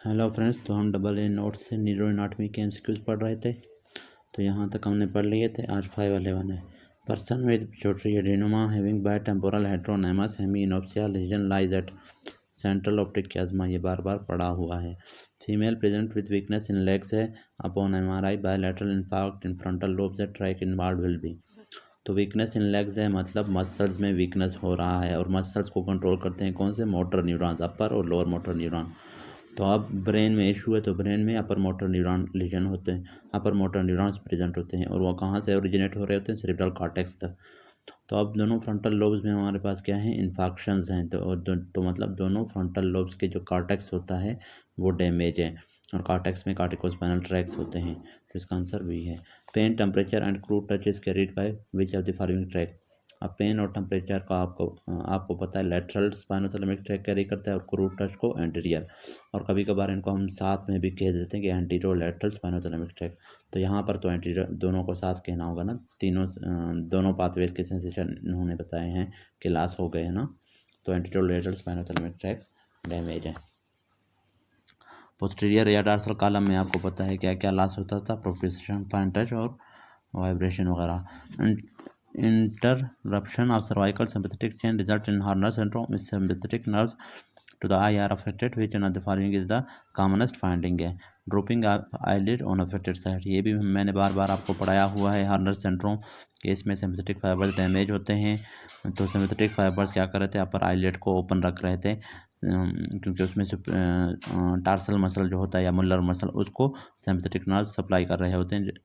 Hello friends, तो हम double A note से न्यूरो एनाटॉमी के एमसीक्यूज पढ़ रहे थे। तो यहाँ तक हमने पढ़ लिए थे। आज 511 है। Person with pituitary adenoma having bitemporal heteronymous hemianopsia lesion lies at central optic chiasma, ये बार बार पढ़ा हुआ है। Female present with weakness in legs है upon MRI bilateral infarct in frontal lobes at track involve will be. तो weakness in legs है मतलब मसल्स में वीकनेस हो रहा है, और मसल्स को कंट्रोल करते हैं कौन से? मोटर न्यूरॉन्स, अपर और लोअर मोटर न्यूरॉन। तो अब ब्रेन में इशू है, तो ब्रेन में अपर मोटर न्यूरॉन लीजन होते हैं, अपर मोटर न्यूरॉन्स प्रेजेंट होते हैं, और वो कहाँ से ओरिजिनेट हो रहे होते हैं? सेरेब्रल कॉर्टेक्स तक। तो अब दोनों फ्रंटल लोब्स में हमारे पास क्या है? इन्फेक्शंस हैं। तो मतलब दोनों फ्रंटल लोब्स के जो कॉर्टेक्स होता है वो डैमेज है, और कॉर्टेक्स में कॉर्टिकोस्पाइनल ट्रैक्स होते हैं। तो इसका आंसर भी है। Pain, temperature and crude touch is carried by which of the following track. अब पेन और टेम्परेचर का आपको पता है लेटरल स्पाइनोथैलेमिक ट्रैक कैरी करता है, और क्रूड टच को एंटीरियर, और कभी कभार इनको हम साथ में भी कह देते हैं कि एंटीरियर लेटरल स्पाइनोथैलेमिक ट्रैक। तो यहाँ पर तो एंटीरियर दोनों को साथ कहना होगा ना, दोनों पाथवेज के सेंसेशन इन्होंने बताए हैं कि लॉस हो गए हैं ना। तो anterior lateral spinothalamic track damage है। पोस्टीरियर या डार्सल कॉलम में आपको पता है क्या क्या लॉस होता था? प्रोप्रियोसेशन, फाइन टच और वाइब्रेशन वगैरह। Interruption of cervical sympathetic chain result in Horner syndrome with sympathetic nerves to the eye are affected. Which one of the following is the commonest finding है? Drooping eyelid on affected side, ये भी मैंने बार बार आपको पढ़ाया हुआ है। हार्नर syndrome case में sympathetic fibres damage होते हैं, तो सिंपैथेटिक फाइबर्स क्या कर रहे थे? अपर आईलिड को ओपन रख रहे थे, क्योंकि उसमें टार्सल मसल जो होता है या मुलर मसल, उसको सिंपैथेटिक नर्व सप्लाई कर रहे होते हैं।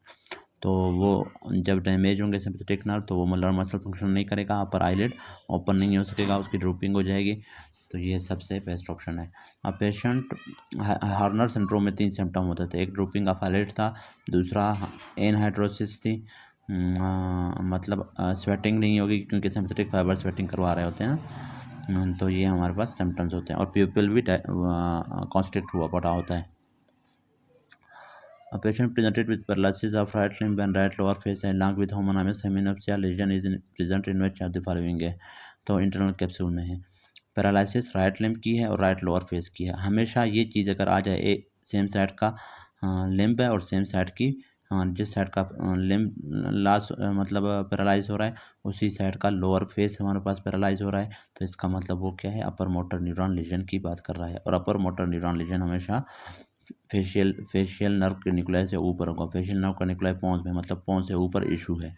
तो वो जब डैमेज होंगे सिंपैथेटिक नर्व, तो वो मुलर मसल फंक्शन नहीं करेगा, अपर आईलिड ओपन नहीं हो सकेगा, उसकी ड्रूपिंग हो जाएगी। तो ये सबसे बेस्ट ऑप्शन है। अब पेशेंट हार्नर सिंड्रोम में 3 सिम्टम होते थे। एक ड्रूपिंग ऑफ आईलिड था, दूसरा एनहाइड्रोसिस थी, मतलब स्वेटिंग नहीं होगी क्योंकि सिंपैथेटिक फाइबर स्वेटिंग करवा रहे होते हैं। तो ये हमारे पास सिम्टम्स होते हैं, और प्यूपिल भी कॉन्स्ट्रिक्ट हुआ पड़ा होता है। A patient presented with paralysis of right limb and right lower face along with homonymous heminopsia lesion is present in which of the following है? तो इंटरनल कैप्सूल में है। पैरालिसिस राइट लिम्ब की है और राइट लोअर फेस की है। हमेशा ये चीज़ अगर आ जाए, सेम साइड का लिम्ब है और सेम साइड की जिस साइड का लिम्ब लास मतलब पैरालाइज हो रहा है, उसी साइड का लोअर फेस हमारे पास पैरालाइज हो रहा है, तो इसका मतलब वो क्या है? अपर मोटर न्यूरॉन लीजन की बात कर रहा है। और अपर मोटर न्यूरॉन लीजन हमेशा फेशियल नर्व कैनिकुलाई से ऊपर होगा। फेशियल नर्व कैनिकुलाई पॉन्स में, मतलब पॉन्स से ऊपर इशू है,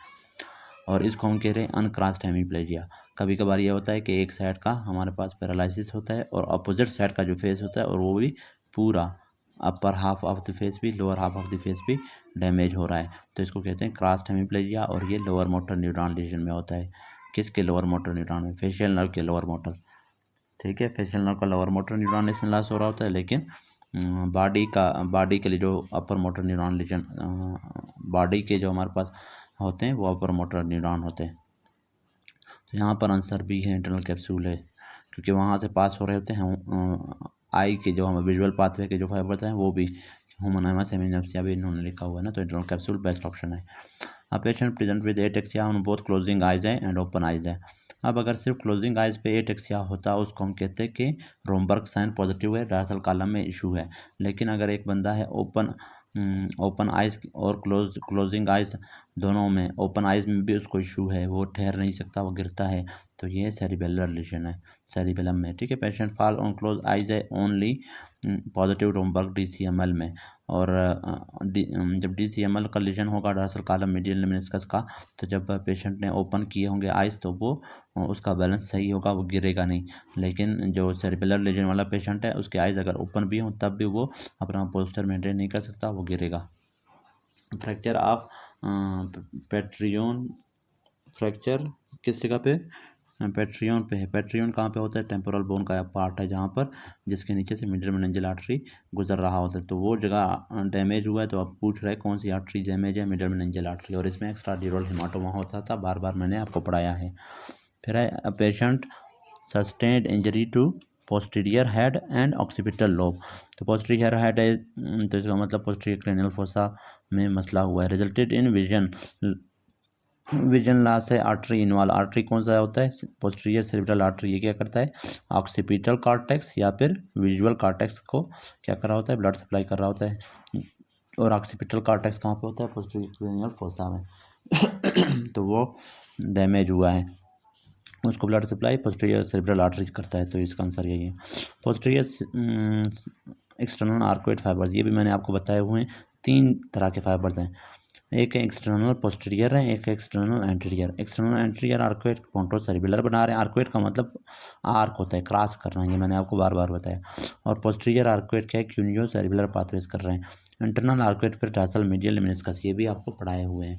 और इसको हम कह रहे हैं अनक्रॉस्ड हेमीप्लेजिया। कभी कभार ये होता है कि एक साइड का हमारे पास पैरालिसिस होता है, और अपोजिट साइड का जो फेस होता है, और वो भी पूरा upper half of the face भी, lower half of the face भी डैमेज हो रहा है, तो इसको कहते हैं क्रॉस्ड हेमीप्लेजिया। और ये लोअर मोटर न्यूरॉन लीजन में होता है। किसके लोअर मोटर न्यूरॉन में? फेशियल नर्व के लोअर मोटर। ठीक है, फेशियल नर्व का लोअर मोटर न्यूरॉन इसमें लॉस हो रहा होता है, लेकिन बॉडी के लिए जो upper motor neuron legion, body के जो हमारे पास होते हैं वो अपर मोटर न्यूरॉन होते हैं। तो यहाँ पर आंसर भी है, इंटरनल कैप्सूल है, क्योंकि वहाँ से पास हो रहे होते हैं आई के जो हम विजुअल पाथवे के जो फाइबर्स हैं वो भी। होमोनाइमस हेमिनोप्सिया भी इन्होंने लिखा हुआ है ना, तो इंटरनल कैप्सूल बेस्ट ऑप्शन है। A patient present with ataxia on both closing eyes है एंड ओपन आइज है। अब अगर सिर्फ क्लोजिंग आइज पे एटेक्सिया होता, उसको हम कहते हैं कि रोमबर्ग साइन पॉजिटिव है, डार्सल कॉलम में इशू है। लेकिन अगर एक बंदा है ओपन आइज और क्लोजिंग आइज दोनों में, ओपन आइज में भी उसको इशू है, वो ठहर नहीं सकता, वो गिरता है, तो ये सेरिबेलर लीजन है, सेरिबेलम में। ठीक है, patient fall on close eyes है ओनली पॉजिटिव रोमबर्ग डीसीएमएल में। और जब डीसीएमएल का लीजन होगा डार्सल कॉलम मीडियल लेमिनिस्कस का, तो जब पेशेंट ने ओपन किए होंगे आइज, तो वो उसका बैलेंस सही होगा, वो गिरेगा नहीं। लेकिन जो सेरिबेलर लीजन वाला पेशेंट है, उसके आइज अगर ओपन भी हों तब भी वो अपना पोस्चर मेंटेन नहीं कर सकता, वो गिरेगा। फ्रैक्चर ऑफ पेट्रियन, फ्रैक्चर किस जगह पे? पेट्रियन पे है। पेट्रियन कहाँ पे होता है? टेम्पोरल बोन का पार्ट है, जहाँ पर जिसके नीचे से मिडिल मेनिंजियल आर्टरी गुजर रहा होता है, तो वो जगह डैमेज हुआ है। तो आप पूछ रहे हैं कौन सी आर्टरी डैमेज है? मिडिल मेनिंजियल आर्टरी, और इसमें एक्स्ट्राड्यूरल हेमाटोमा होता था, बार बार मैंने आपको पढ़ाया है। फिर है patient sustained injury to posterior head and occipital lobe. तो पोस्टीरियर हेड है, तो इसका मतलब पोस्टीरियर क्रेनियल फोसा में मसला हुआ है। Resulted in vision vision loss है, आर्टरी इन्वॉल्व। आर्टरी कौन सा होता है? Posterior cerebral artery. ये क्या करता है? ऑक्सीपिटल कॉर्टेक्स या फिर विजुअल कॉर्टेक्स को क्या कर रहा होता है? ब्लड सप्लाई कर रहा होता है। और ऑक्सीपिटल कॉर्टेक्स कहाँ पे होता है? पोस्टीरियर क्रेनियल फोसा में। तो वो डैमेज हुआ है, उसको blood supply posterior cerebral artery करता है। तो इसका आंसर यही है। पोस्टीरियर एक्सटर्नल आर्कुएट फाइबर्स, ये भी मैंने आपको बताए हुए हैं। 3 तरह के फाइबर्स हैं, एक एक्सटर्नल पोस्टीरियर है, एक external anterior. External anterior arcuate pontocerebral बना रहे हैं। आर्कुएट का मतलब आर्क होता है, क्रॉस करना, ये मैंने आपको बार बार बताया। और पोस्टीरियर आर्कुएट क्या है? क्यूनियो सेरेब्रल पाथवेज कर रहे हैं। इंटरनल आर्कुएट फिर टासल मीडियल मेनिस्कस, ये भी आपको पढ़ाए हुए हैं।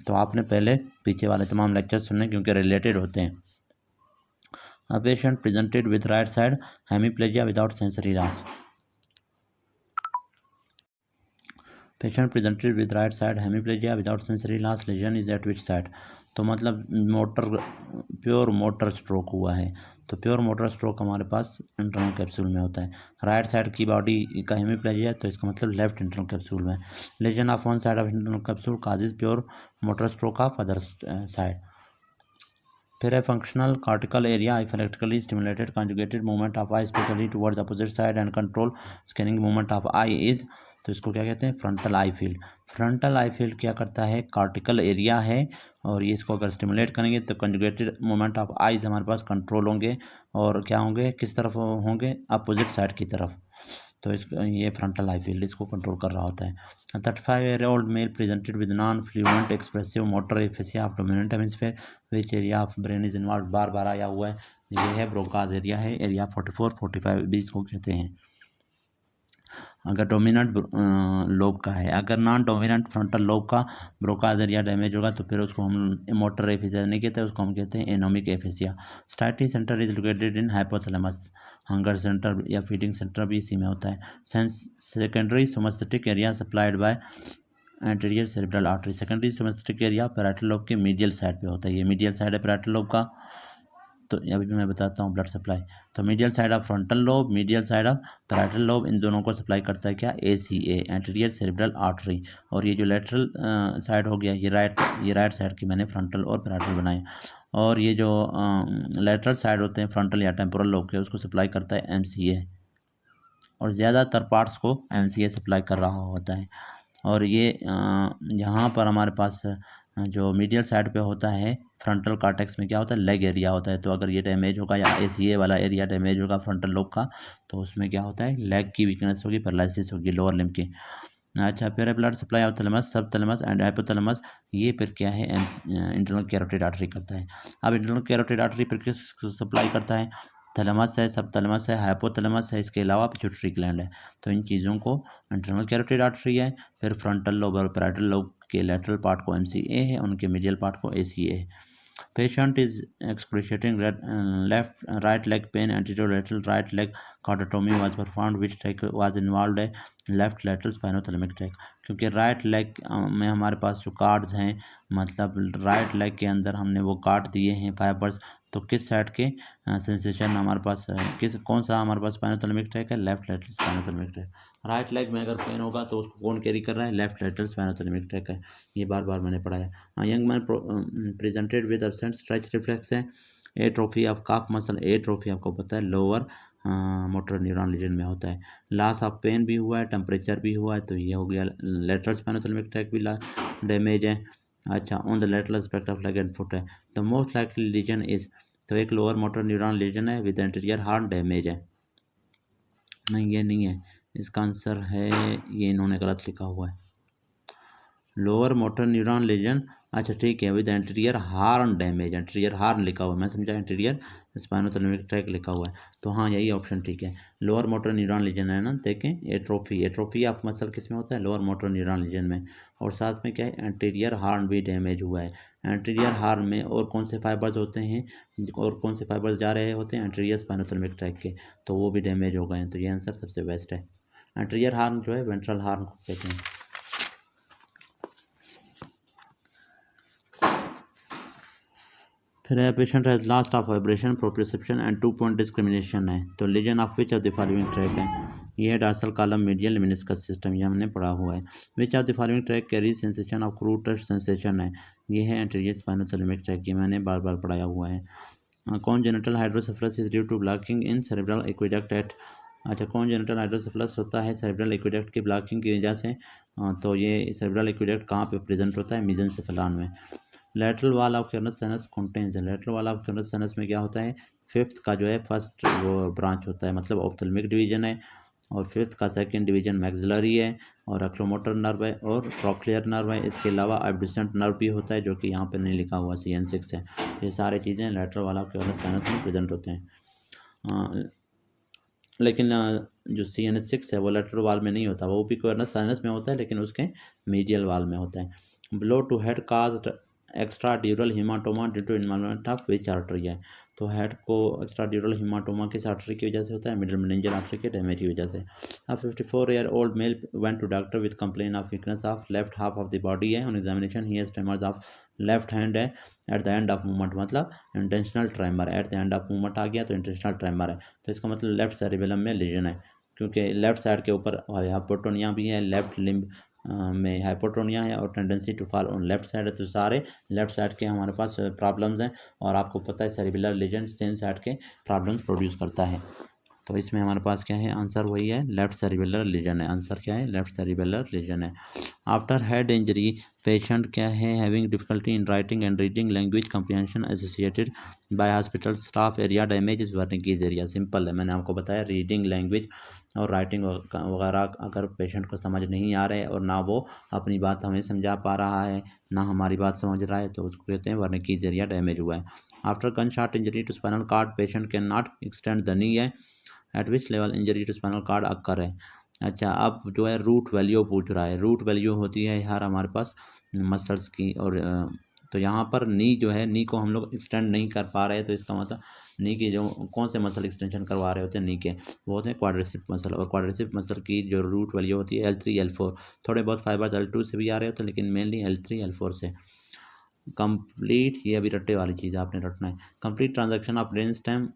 तो आपने पहले पीछे वाले तमाम लेक्चर सुनने, क्योंकि रिलेटेड होते हैं। A patient presented with right side hemiplegia without sensory loss. Patient presented with right side hemiplegia without sensory loss. Lesion is at which side? तो मतलब प्योर मोटर स्ट्रोक हुआ है। तो प्योर मोटर स्ट्रोक हमारे पास internal capsule में होता है। Right side की बॉडी का हेमीप्लेजिया, तो इसका मतलब लेफ्ट इंटरनल कैप्सूल में। Lesion of one side of internal capsule causes pure motor stroke of other side. फिर है functional cortical area, effectively stimulated conjugated movement of eye specially towards opposite side and control scanning movement of eye is, तो इसको क्या कहते हैं? Frontal eye field. Frontal eye field क्या करता है? कॉर्टिकल एरिया है, और ये इसको अगर स्टिमुलेट करेंगे तो कंजुगेटेड मूवमेंट ऑफ आईज हमारे पास कंट्रोल होंगे, और क्या होंगे? किस तरफ होंगे? अपोजिट साइड की तरफ। तो इसका ये फ्रंटल आई फील्ड इसको कंट्रोल कर रहा होता है। 35-year-old male presented with non fluent expressive motor efficiency of dominant hemisphere, which area of brain is involve. बार बार आया हुआ है, ये है ब्रोकाज एरिया है, एरिया 44-45 भी इसको कहते हैं। अगर डोमिनेंट लोब का है, अगर नॉन डोमिनेंट फ्रंटल लोब का ब्रोकाज एरिया डैमेज होगा तो फिर उसको हम मोटर एफिशिएंसी नहीं कहते, उसको हम कहते हैं anomic aphasia. Satiety center is located in hypothalamus. Hunger center या फीडिंग सेंटर भी इसी में होता है। Secondary somesthetic area supplied by anterior cerebral artery. Secondary somesthetic area parietal lobe के मीडियल साइड पे होता है। ये मीडियल साइड है पैराइटल लोब का। तो अभी भी मैं बताता हूँ ब्लड सप्लाई। तो medial side of frontal lobe, medial side of parietal lobe, इन दोनों को सप्लाई करता है क्या? ACA, anterior cerebral artery. और ये जो लेटरल साइड हो गया, ये राइट साइड की मैंने फ्रंटल और पैराइटल बनाए। और ये जो लेटरल साइड होते हैं फ्रंटल या टेम्पोरल लोब के, उसको सप्लाई करता है MCA, और ज़्यादातर पार्ट्स को MCA सप्लाई कर रहा होता है। और ये यहाँ पर हमारे पास जो मीडियल साइड पे होता है फ्रंटल कॉर्टेक्स में क्या होता है? लेग एरिया होता है। तो अगर ये डैमेज होगा या ACA वाला एरिया डैमेज होगा फ्रंटल लोब का, तो उसमें क्या होता है? लेग की वीकनेस होगी, पैरालिसिस होगी लोअर लिम्ब की। अच्छा, फिर ब्लड सप्लाई ऑफ थैलेमस, सब थैलेमस एंड हाइपोथैलेमस, ये फिर क्या है? इंटरनल कैरोटिड आर्टरी करता है। अब इंटरनल कैरोटिड आर्टरी फिर किस सप्लाई करता है? थैलेमस है, सब थैलेमस है, हाइपोथैलेमस है, इसके अलावा पिट्यूटरी ग्लैंड है। तो इन चीज़ों को इंटरनल कैरोटिड आर्टरी है। फिर फ्रंटल लोब और पैराइटल लोब के लेटरल पार्ट को MCA है, उनके मीडियल पार्ट को ACA है। Patient is excruciating left right leg pain, anterolateral right leg cordotomy was performed, which track was involved है? Left lateral spinothalamic track. क्योंकि right leg में हमारे पास जो कार्ड्स हैं, मतलब राइट लेग के अंदर हमने वो काट दिए हैं फाइबर्स, तो किस साइड के सेंसेशन हमारे पास कौन सा हमारे पास स्पाइनोथैलेमिक ट्रैक है? Left lateral spinothalamic track. Right leg में अगर पेन होगा तो उसको कौन कैरी कर रहा है? लेफ्ट लेटरल स्पाइनोथैलेमिक ट्रैक है। ये बार बार मैंने पढ़ा है। Young man presented with absent stretch reflex है। Atrophy of calf muscle, atrophy आपको पता है लोअर मोटर न्यूरॉन रीजन में होता है। लॉस ऑफ पेन भी हुआ है, टेम्परेचर भी हुआ है, तो ये हो गया लेटरल स्पाइनोथैलेमिक ट्रैक भी डैमेज है। अच्छा, on the lateral aspect of leg and foot है। The most likely lesion is, तो एक लोअर मोटर न्यूरॉन लीजन है विद एंटीरियर हार्न डैमेज है। नहीं, ये नहीं है, इसका आंसर है, ये इन्होंने गलत लिखा हुआ है। लोअर मोटर न्यूरॉन लीजन, अच्छा ठीक है, with anterior horn damage, anterior horn लिखा हुआ है, मैं समझा एंटीरियर स्पाइनोथैलेमिक ट्रैक लिखा हुआ है। तो हाँ, यही ऑप्शन ठीक है। लोअर मोटर न्यूरॉन लीजन है ना, देखें एट्रोफी, एट्रोफी ऑफ मसल किस में होता है? लोअर मोटर न्यूरॉन लीजन में। और साथ में क्या है? एंटीरियर हार्न भी डैमेज हुआ है। एंटीरियर हार्न में और कौन से फाइबर्स होते हैं, और कौन से फाइबर्स जा रहे होते हैं? एंटीरियर स्पाइनोथैलेमिक ट्रैक के, तो वो भी डैमेज हो गए हैं। तो ये आंसर सबसे बेस्ट है। एंटीरियर हार्न जो है वेंट्रल हार्न को कहते हैं। फिर है patient has last of vibration proprioception and 2 point discrimination है। तो lesion of which of the following tract है, ये है dorsal column medial meniscus system, ये हमने पढ़ा हुआ है। Which of the following tract carry sensation of crude touch sensation है, ये है एंटीरियर स्पाइनोथैलेमिक ट्रैक, ये मैंने बार बार पढ़ाया हुआ है। Congenital hydrocephalus is due to blocking in cerebral aqueduct at, अच्छा कॉन्जेनिटल हाइड्रोसेफलस होता है सेरेब्रल एक्वेडक्ट की ब्लॉकिंग की वजह से। तो ये सेरेब्रल एक्वेडक्ट कहाँ पे प्रेजेंट होता है, मेसेंसेफेलॉन में। Lateral wall of cavernous sinus contains है, lateral wall of cavernous sinus में क्या होता है, फिफ्थ का जो है फर्स्ट वो ब्रांच होता है, मतलब ऑप्थेल्मिक डिवीजन है, और फिफ्थ का सेकंड डिवीजन मैक्सिलरी है, और अक्लोमोटर नर्व है, और ट्रॉक्लियर नर्व है। इसके अलावा एब्ड्यूसेंट नर्व भी होता है जो कि यहाँ पे नहीं लिखा हुआ, CN6 है। तो ये सारी चीज़ें lateral wall of cavernous sinus में प्रेजेंट होते हैं। लेकिन जो CN6 है वो लेटरल वाल में नहीं होता, वो भी क्यूरनस साइनस में होता है, लेकिन उसके मीडियल वाल में होता है। Blow to head cause extra dural hematoma due to involvement of which artery है, तो हेड को एक्स्ट्रा ड्यूरल हीमाटोमा किस आर्टरी की वजह से होता है, मिडिल मेनिंजियल आर्टरी के डैमेज की वजह से। अब 54-year-old male went to doctor with complain of weakness of left half of the body है, on examination he has tremors of left hand है at the end of movement, मतलब intentional tremor, at the end of movement आ गया तो intentional tremor है। तो इसका मतलब लेफ्ट सेरिबेलम में लीजन है, क्योंकि लेफ्ट साइड के ऊपर हाइपोटोनिया भी है, लेफ्ट लिम्ब में हाइपोटोनिया है, और tendency to fall on left side है। तो सारे लेफ्ट साइड के हमारे पास प्रॉब्लम्स हैं, और आपको पता है सेरिबेलर लीजन सेम साइड के प्रॉब्लम्स प्रोड्यूस करता है। तो इसमें हमारे पास क्या है, आंसर वही है, लेफ्ट सेरिबेलर लीजन है। आंसर क्या है, लेफ्ट सेरिबेलर लीजन है। आफ्टर हेड इंजरी पेशेंट क्या है, having difficulty in writing and reading language comprehension associated by hospital staff area damage is Wernicke's area. Simple है, मैंने आपको बताया रीडिंग लैंग्वेज और राइटिंग वगैरह अगर पेशेंट को समझ नहीं आ रहे और ना वो अपनी बात हमें समझा पा रहा है, ना हमारी बात समझ रहा है, तो उसको कहते हैं वर्निकीज एरिया डैमेज हुआ है। After gun shot injury to spinal cord patient can not extend the knee है, at which level injury to spinal cord occur है। अच्छा, अब जो है रूट वैल्यू पूछ रहा है। रूट वैल्यू होती है यार हमारे पास मसल्स की, और तो यहाँ पर नी जो है, नी को हम लोग एक्सटेंड नहीं कर पा रहे, तो इसका मतलब नी की जो कौन से मसल एक्सटेंशन करवा रहे होते हैं नी के, वो होते हैं क्वाड्रिसेप मसल, और क्वाड्रिसेप मसल की जो रूट वैल्यू होती है L3 L4। थोड़े बहुत फाइबर्स L2 से भी आ रहे होते हैं, लेकिन मेनली L3 L4 से। कंप्लीट, ये अभी रट्टे वाली चीज़ आपने रटना है। Complete transaction of brain stem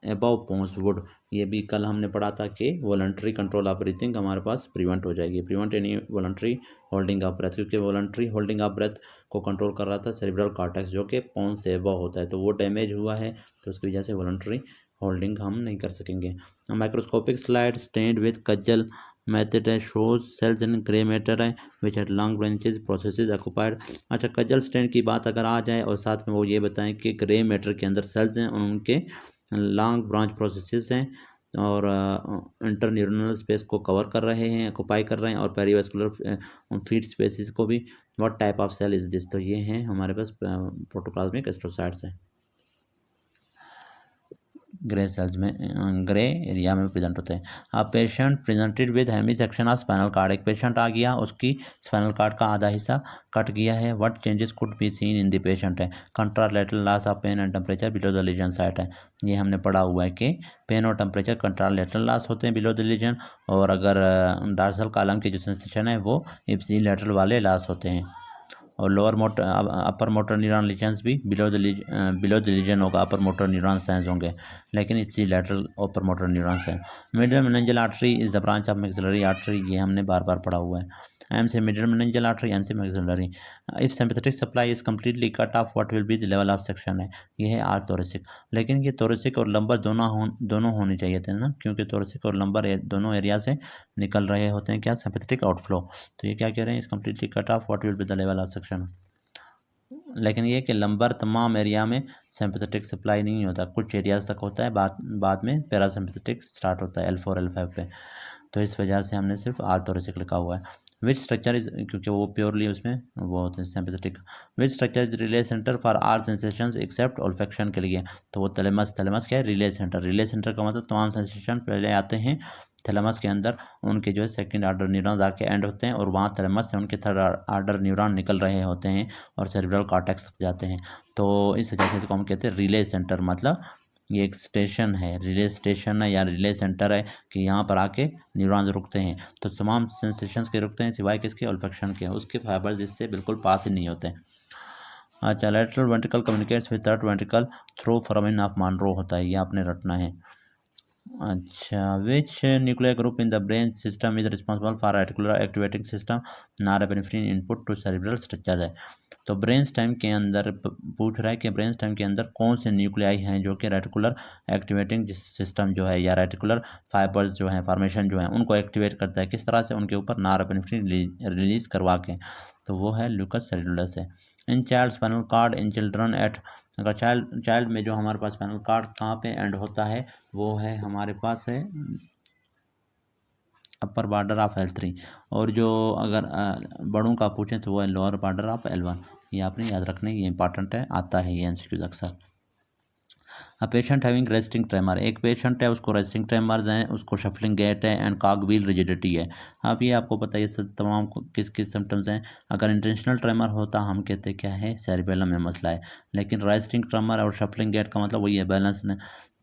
above pons would, ये भी कल हमने पढ़ा था कि वॉलंटरी कंट्रोल ऑफ ब्रीथिंग हमारे पास प्रिवेंट हो जाएगी, prevent any voluntary holding of breath, क्योंकि वॉलंटरी होल्डिंग ऑफ ब्रेथ को कंट्रोल कर रहा था सेरिब्रल कॉर्टेक्स जो कि पोन्स से अबव होता है, तो वो डैमेज हुआ है, तो उसकी वजह से वॉलंटरी होल्डिंग हम नहीं कर सकेंगे। Microscopic slide stained with Cajal method है, shows cells in grey matter है which at long branches processes occupied. अच्छा, कज्जल स्टेंड की बात अगर आ जाए और साथ में वो ये बताएं कि ग्रे मैटर के अंदर सेल्स हैं और उनके लॉन्ग ब्रांच प्रोसेसेस हैं, और इंटरन्यूरनल स्पेस को कवर कर रहे हैं, ऑक्यूपाई कर रहे हैं, और पेरिवेस्कुलर फीड स्पेसिस को भी। What type of cell is this, तो ये हैं हमारे पास प्रोटोप्लाज्मिक एस्ट्रोसाइट्स हैं, ग्रे सेल्स में, ग्रे एरिया में प्रेजेंट होते हैं। अब patient presented with hemi section of spinal cord, एक पेशेंट आ गया, उसकी स्पाइनल कार्ड का आधा हिस्सा कट गया है। What changes could be seen in the patient है, contralateral loss of pain and temperature below the lesion site है। ये हमने पढ़ा हुआ है कि पेन और टेम्परेचर कंट्रालेटरल लॉस होते हैं बिलो द लीजन, और अगर डार्सल कॉलम की जो सेंसेशन है वो इप्सिलेटरल वाले लॉस होते हैं। और lower motor upper motor neuron lesions भी बिलो द लीजन होगा, अपर मोटर न्यूरॉन साइंस होंगे, लेकिन इसी लेटरल अपर मोटर न्यूरॉन है। Middle meningeal artery is the branch of maxillary artery, ये हमने बार बार पढ़ा हुआ है। एम से मिडिल मेनिंजियल आर्टरी, एम से maxillary. If sympathetic supply is completely cut off what will be the level of section है, ये है आर थोरेसिक, लेकिन ये थोरेसिक और लंबर दोनों होने चाहिए थे ना, क्योंकि थोरेसिक और लंबर दोनों एरिया से निकल रहे होते हैं क्या, सिंपैथेटिक आउटफ्लो। तो ये क्या कह रहे हैं, इस completely cut off what will be the level of section, लेकिन ये कि लंबर तमाम एरिया में सिंपैथेटिक सप्लाई नहीं होता, कुछ एरियाज तक होता है, बाद में पैरासिम्पैथेटिक स्टार्ट होता है L4 L5 पे। तो इस वजह से हमने सिर्फ आर्थोरेसिक लिखा हुआ है। विच स्ट्रक्चर इज, क्योंकि वो प्योरली उसमें वो होते हैं sympathetic. Which structure is relay centre for all sensations except olfaction के लिए, तो वो थैलेमस क्या है, रिले सेंटर। रिले सेंटर का मतलब तमाम सेंसेशन पहले आते हैं थैलेमस के अंदर, उनके जो है सेकंड ऑर्डर न्यूरॉन्स आके एंड होते हैं, और वहाँ थैलेमस से उनके थर्ड ऑर्डर न्यूरॉन निकल रहे होते हैं और सेरिब्रल कॉर्टेक्स तक जाते हैं। तो इस वजह से इसको हम कहते हैं रिले सेंटर, मतलब ये एक स्टेशन है, रिले स्टेशन है या रिले सेंटर है कि यहाँ पर आके न्यूरॉन्स रुकते हैं। तो तमाम सेंसेशंस के रुकते हैं सिवाय किसके, ऑल्फैक्शन के, उसके फाइबर्स इससे बिल्कुल पास ही नहीं होते। अच्छा, lateral ventricle communicates with third ventricle through foramen of Monro होता है, ये आपने रटना है। अच्छा, which nuclear group in the brain system is responsible for reticular activating system norepinephrine input to cerebral structure है। तो ब्रेन स्टेम के अंदर पूछ रहा है कि ब्रेन स्टेम के अंदर कौन से न्यूक्लियाई हैं जो कि रेटिकुलर एक्टिवेटिंग सिस्टम जो है या रेटिकुलर फाइबर्स जो हैं फॉर्मेशन जो है उनको एक्टिवेट करता है, किस तरह से, उनके ऊपर नॉरेपिनेफ्रिन रिलीज करवा के। तो वो है ल्यूकस सेलुलस है। In child spinal cord in children eight, अगर चाइल्ड में जो हमारे पास स्पाइनल कार्ड कहाँ पे एंड होता है, वो है हमारे पास है अपर बॉर्डर ऑफ L3, और जो अगर बड़ों का पूछें तो वो है लोअर बॉर्डर ऑफ L1। ये आपने याद रखना है, ये इंपॉर्टेंट है, आता है ये MCQ अक्सर। A patient having resting tremor, एक पेशेंट है उसको रेस्टिंग ट्रेमर्स हैं, उसको शफलिंग गैट है एंड कॉग व्हील रिजिडिटी है। अब ये आपको पता है ये सब तमाम किस किस सिम्टम्स हैं। अगर इंटेंशनल ट्रेमर होता हम कहते क्या है, सेरिबेलम में मसला है, लेकिन रेस्टिंग ट्रेमर और शफलिंग गैट का मतलब वही है, बैलेंस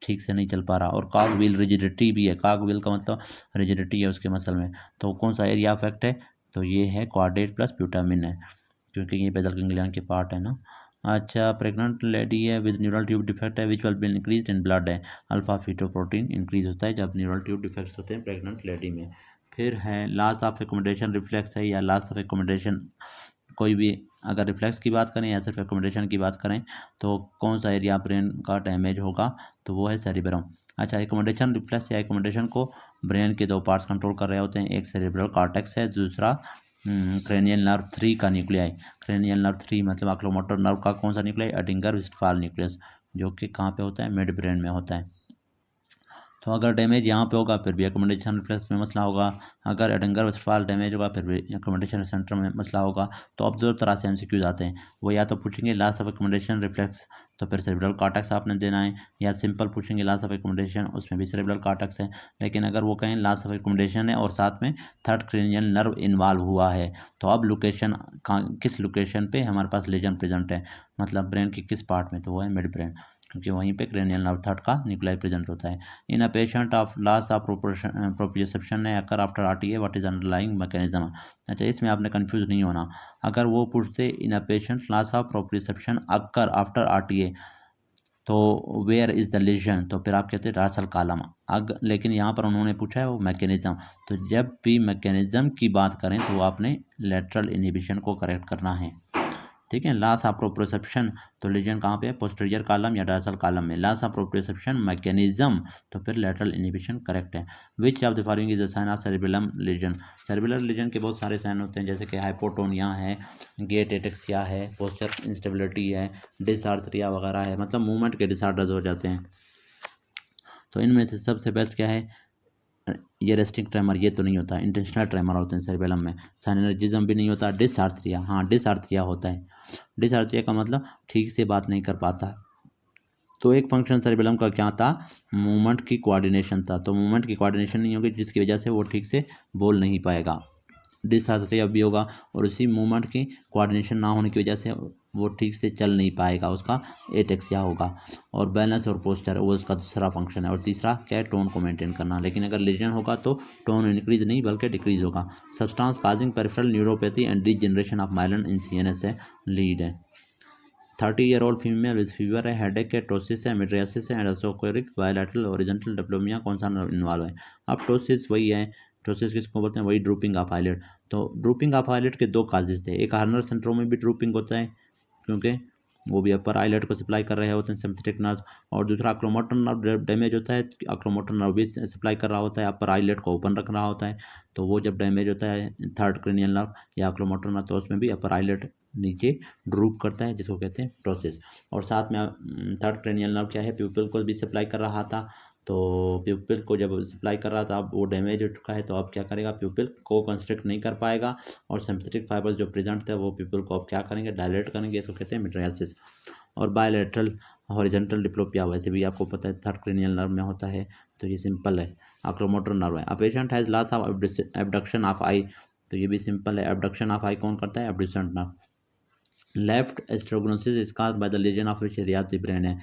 ठीक से नहीं चल पा रहा, और कॉग व्हील रिजिडिटी भी है, कॉग व्हील का मतलब रिजिडिटी है उसके मसल में। तो कौन सा एरिया अफेक्ट है, तो ये है क्वाड्रेट प्लस ब्यूटामिन है, क्योंकि ये बेसल गैंग्लियन के पार्ट है ना। अच्छा, प्रेग्नेंट लेडी है विद न्यूरल ट्यूब डिफेक्ट है, which will be increase in blood है, अल्फा फीटोप्रोटीन इंक्रीज होता है जब न्यूरल ट्यूब डिफेक्ट्स होते हैं प्रेग्नेंट लेडी में। फिर है लॉस ऑफ एकोमोडेशन रिफ्लेक्स है या लॉस ऑफ एकोमोडेशन, कोई भी अगर रिफ्लेक्स की बात करें या सिर्फ एकोमोडेशन की बात करें तो कौन सा एरिया ब्रेन का डैमेज होगा, तो वो है सेरिब्रम। अच्छा, एकोमोडेशन रिफ्लेक्स या एकोमोडेशन को ब्रेन के दो पार्ट्स कंट्रोल कर रहे होते हैं, एक सेरिब्रल कॉर्टेक्स है, दूसरा क्रेनियल नर्व 3 का न्यूक्लियाई। क्रेनियल नर्व 3 मतलब ऑक्लोमोटर नर्व का कौन सा न्यूक्लियाई, एडिंगर वेस्टफाल न्यूक्लियस, जो कि कहाँ पे होता है, मिड ब्रेन में होता है। तो अगर डैमेज यहाँ पे होगा फिर भी एकोमोडेशन रिफ्लेक्स में मसला होगा, अगर एडिंगर वेस्टफाल डैमेज होगा फिर भी एकोमोडेशन सेंटर में मसला होगा। तो अब दो तरह से MCQs आते हैं, वो या तो पूछेंगे लॉस ऑफ एकोमोडेशन रिफ्लेक्स, तो फिर सेरिब्रल कॉर्टेक्स आपने देना है, या सिंपल पूछेंगे लॉस ऑफ एकोमोडेशन, उसमें भी सेरिब्रल कॉर्टेक्स है। लेकिन अगर वो कहें लॉस ऑफ एकोमोडेशन है और साथ में थर्ड क्रेनियल नर्व इन्वॉल्व हुआ है, तो अब लोकेशन किस लोकेशन पे हमारे पास लेजन प्रेजेंट है, मतलब ब्रेन के किस पार्ट में, तो वो है मिड ब्रेन, क्योंकि वहीं पे क्रेनियल नर्व थर्ड का न्यूक्लियाई प्रेजेंट होता है। In a patient of loss of proprioception है occur after RTA, what is underlying mechanism. अच्छा, इसमें आपने कंफ्यूज नहीं होना, अगर वो पूछते in a patient loss of proprioception occur after RTA, तो वेयर इज़ द लेजन, तो फिर आप कहते हैं रासल कालम। लेकिन यहाँ पर उन्होंने पूछा है वो मैकेनिज़्म, तो जब भी मैकेनिज़्म की बात करें तो आपने लेटरल इनहिबिशन को करेक्ट करना है, ठीक है। लॉस ऑफ प्रोप्रियोसेप्शन, तो लीजन कहाँ पे है, पोस्टीरियर कॉलम या डोर्सल कॉलम में। लॉस ऑफ प्रोप्रियोसेप्शन मैकेनिज्म, तो फिर लेटरल इनहिबिशन करेक्ट है। Which of the following is the sign of cerebellum lesion, cerebellar lesion के बहुत सारे साइन होते हैं, जैसे कि हाइपोटोनिया है, गेट एटेक्सिया है, पोस्चर इंस्टेबिलिटी है, डिसआर्थरिया वगैरह है, मतलब मूवमेंट के डिसऑर्डर्स हो जाते हैं। तो इनमें से सबसे बेस्ट क्या है, ये रेस्टिंग ट्रेमर ये तो नहीं होता, इंटेंशनल ट्रेमर होते हैं सेरिबेलम में। साइनर्जिज्म भी नहीं होता, डिसआर्थरिया, हाँ डिसआर्थरिया होता है। डिसआर्थरिया का मतलब ठीक से बात नहीं कर पाता। तो एक फंक्शन सेरिबेलम का क्या था, मूवमेंट की कोऑर्डिनेशन था, तो मूवमेंट की कोऑर्डिनेशन नहीं होगी जिसकी वजह से वो ठीक से बोल नहीं पाएगा, डिसआर्थरिया भी होगा, और उसी मूवमेंट की कोऑर्डिनेशन ना होने की वजह से वो ठीक से चल नहीं पाएगा, उसका एटेक्सिया होगा। और बैलेंस और पोस्चर वो उसका दूसरा फंक्शन है, और तीसरा क्या है, टोन को मेंटेन करना। लेकिन अगर लीजन होगा तो टोन इंक्रीज नहीं बल्कि डिक्रीज होगा। Substance causing peripheral neuropathy and degeneration of myelin in CNS है, लीड है। 30-year-old फीमेल विद फीवर है, हेडेक है, टोसिस है, मिड्रियासिस है, एंडोसोकोरिक बायलैटरल ओरिजेंटल डिप्लोमिया, कौन सा इन्वॉल्व है। अब टोसिस वही है, टोसिस किसको बोलते हैं, वही ड्रूपिंग ऑफ आईलिड। तो ड्रूपिंग ऑफ आईलिड के दो काजेज थे, एक हार्नर सिंड्रोम में भी ड्रूपिंग होता है क्योंकि वो भी अपर आईलिड को सप्लाई कर रहे होते हैं सिम्पथेटिक नर्व, और दूसरा अक्लोमोटर नर्व डैमेज होता है, अक्लोमोटर नर्व भी सप्लाई कर रहा होता है, अपर आईलिड को ओपन रख रहा होता है। तो वो जब डैमेज होता है थर्ड क्रेनियल नर्व या अक्लोमोटर नर्व, तो उसमें भी अपर आईलिड नीचे ड्रूप करता है, जिसको कहते हैं प्रोसेस। और साथ में थर्ड क्रेनियल नर्व क्या है, प्यूपिल को भी सप्लाई कर रहा था, तो प्यूपिल को जब सप्लाई कर रहा था अब वो डैमेज हो चुका है, तो अब क्या करेगा, प्यूपिल को कंस्ट्रिक्ट नहीं कर पाएगा, और सिम्पथेटिक फाइबर्स जो प्रेजेंट थे वो प्यूपिल को अब क्या करेंगे, डायलेट करेंगे, इसको कहते हैं मिड्रियासिस। और बायलैटरल हॉरिजॉन्टल डिप्लोपिया वैसे भी आपको पता है थर्ड क्रेनियल नर्व में होता है, तो ये सिंपल है, अक्लोमोटर नर्व है। A patient has loss of abduction of eye, तो ये भी सिंपल है, एबडक्शन ऑफ आई कौन करता है, abducent nerve. Left astereognosis is caused by the lesion of which area the brain है,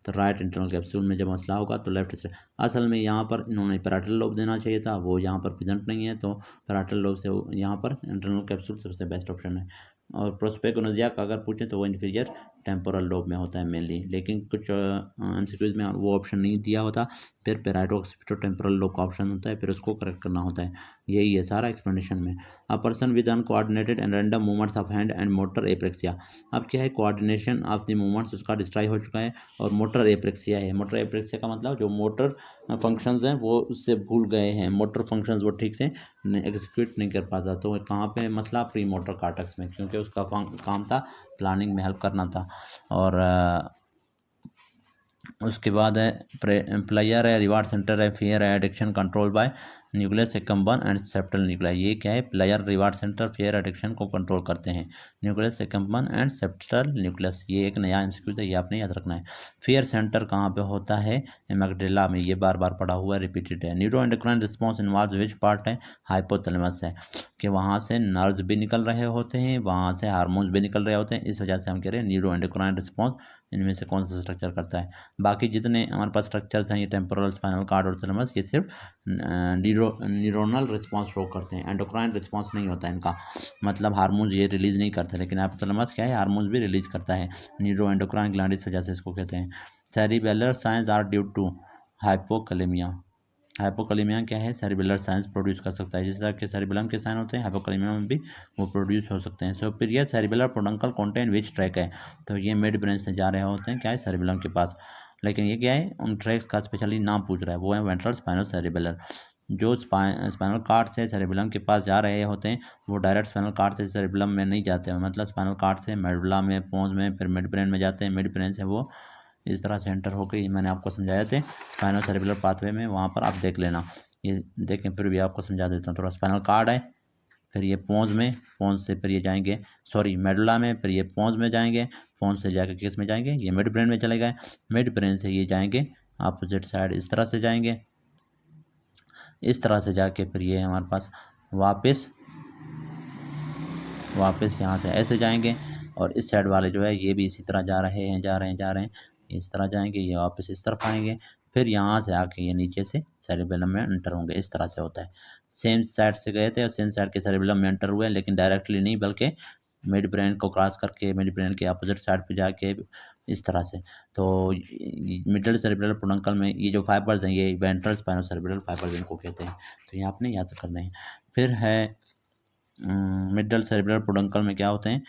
तो राइट इंटरनल कैप्सूल में जब मसला होगा तो लेफ्ट। असल में यहाँ पर इन्होंने पैराइटल लोब देना चाहिए था, वो यहाँ पर प्रेजेंट नहीं है, तो पैराइटल लोब से यहाँ पर इंटरनल कैप्सूल सबसे बेस्ट ऑप्शन है। और प्रोस्पेगनोजिया का अगर पूछे तो वो इन्फीरियर टेम्पोरल लोब में होता है मेनली, लेकिन कुछ एमसीक्यूज में वो ऑप्शन नहीं दिया होता। फिर पेराइटोस्पिटोटेम्पोरल लोब का ऑप्शन होता है, फिर उसको करेक्ट करना होता है। यही है सारा एक्सप्लेनेशन में। A person with uncoordinated and random movements of hand and motor apraxia. अब क्या है, कोऑर्डिनेशन ऑफ द मूवमेंट्स उसका डिस्ट्रॉय हो चुका है, और मोटर एप्रेक्सिया है। मोटर एप्रेक्सिया का मतलब जो मोटर फंक्शंस हैं वो उससे भूल गए हैं, मोटर फंक्शंस वो ठीक से एग्जीक्यूट नहीं कर पाता। तो कहाँ पे मसला, प्री मोटर कार्टेक्स में, क्योंकि उसका काम था प्लानिंग में हेल्प करना था। और उसके बाद है प्लेयर है, रिवार्ड सेंटर है, फियर है, addiction control by nucleus accumbens and septal nuclei. ये क्या है, pleasure, reward centre, fear, addiction को कंट्रोल करते हैं nucleus accumbens and septal nucleus. ये एक नया एमसीक्यू है, ये आपने याद रखना है। फियर सेंटर कहाँ पे होता है, एमिग्डाला में। ये बार बार पढ़ा हुआ है, रिपीटेड है। Neuro endocrine response involve which part है, हाइपोथैलेमस है, कि वहाँ से नर्व्स भी निकल रहे होते हैं, वहाँ से हार्मोन्स भी निकल रहे होते हैं। इस वजह से हम कह रहे हैं न्यूरो एंडोक्राइन रिस्पॉन्स इनमें से कौन सा स्ट्रक्चर करता है। बाकी जितने हमारे पास स्ट्रक्चर्स हैं, ये टेम्पोरल, स्पाइनल कॉर्ड और थैलेमस, ये सिर्फ न्यूरोनल रिस्पॉन्स शो करते हैं, एंडोक्राइन रिस्पॉन्स नहीं होता है इनका। मतलब हार्मोन्स ये रिलीज़ नहीं करते, लेकिन हाइपोथैलेमस क्या है, हार्मोन्स भी रिलीज़ करता है। न्यूरो एंडोक्राइन ग्लैंड इस वजह से इसको कहते हैं। Cerebellar signs are due to hypokalemia. Hypokalemia क्या है, सेरिबेलर साइंस प्रोड्यूस कर सकता है। जिस तरह के सेरिबेलम के साइन होते हैं, हाइपोकैलेमिया में भी वो प्रोड्यूस हो सकते हैं। सुपीरियर सेरिबेलर पोडंकल कॉन्टेन विच ट्रैक है, तो ये मिड ब्रेन से जा रहे होते हैं, क्या है, सेरिबेलम के पास। लेकिन ये क्या है, उन ट्रैक्स का स्पेशली नाम पूछ रहा है, वो है वेंट्रल स्पाइनो सेरिबेलर। जो स्पाइनल कार्ड से सेरिबेलम के पास जा रहे होते हैं, वो डायरेक्ट स्पाइनल कार्ड से सेरिबेलम में नहीं जाते हैं, मतलब स्पाइनल कार्ड से मेडुला में, पोन्स में, फिर मिड ब्रेन में जाते हैं। मिड ब्रेन से वो इस तरह से एंटर होकर, ये मैंने आपको समझाया थे स्पाइनो सेरिबेलर पाथवे में, वहाँ पर आप देख लेना। ये देखें, फिर भी आपको समझा देता हूँ थोड़ा। स्पाइनल कार्ड है, फिर ये पोन्स में, पोन्स से फिर ये जाएंगे, सॉरी मेडुला में, फिर ये पोन्स में जाएंगे, पोन्स से जाकर किस में जाएंगे, ये मिड ब्रेन में चले गए। मिड ब्रेन से ये जाएंगे अपोजिट साइड, इस तरह से जाएंगे, इस तरह से जाके फिर ये हमारे पास वापस यहाँ से ऐसे जाएंगे, और इस साइड वाले जो है ये भी इसी तरह जा रहे हैं, इस तरह जाएंगे, ये वापस इस तरफ आएंगे, फिर यहाँ से आके ये नीचे से सेरिबेलम में एंटर होंगे। इस तरह से होता है। सेम साइड से गए थे और सेम साइड के सेरिबेलम में एंटर हुए, लेकिन डायरेक्टली नहीं, बल्कि मिड ब्रेन को क्रॉस करके मिड ब्रेन के अपोजिट साइड पे जाके इस तरह से। तो मिडल सेरिब्रल पोडंकल में ये जो फाइबर्स हैं, ये वेंट्रल स्पाइनो सेरिब्रल फाइबर्स इनको कहते हैं। तो ये आपने याद करना है। फिर है मिडल सेरिब्रल पोडंकल में क्या होते हैं,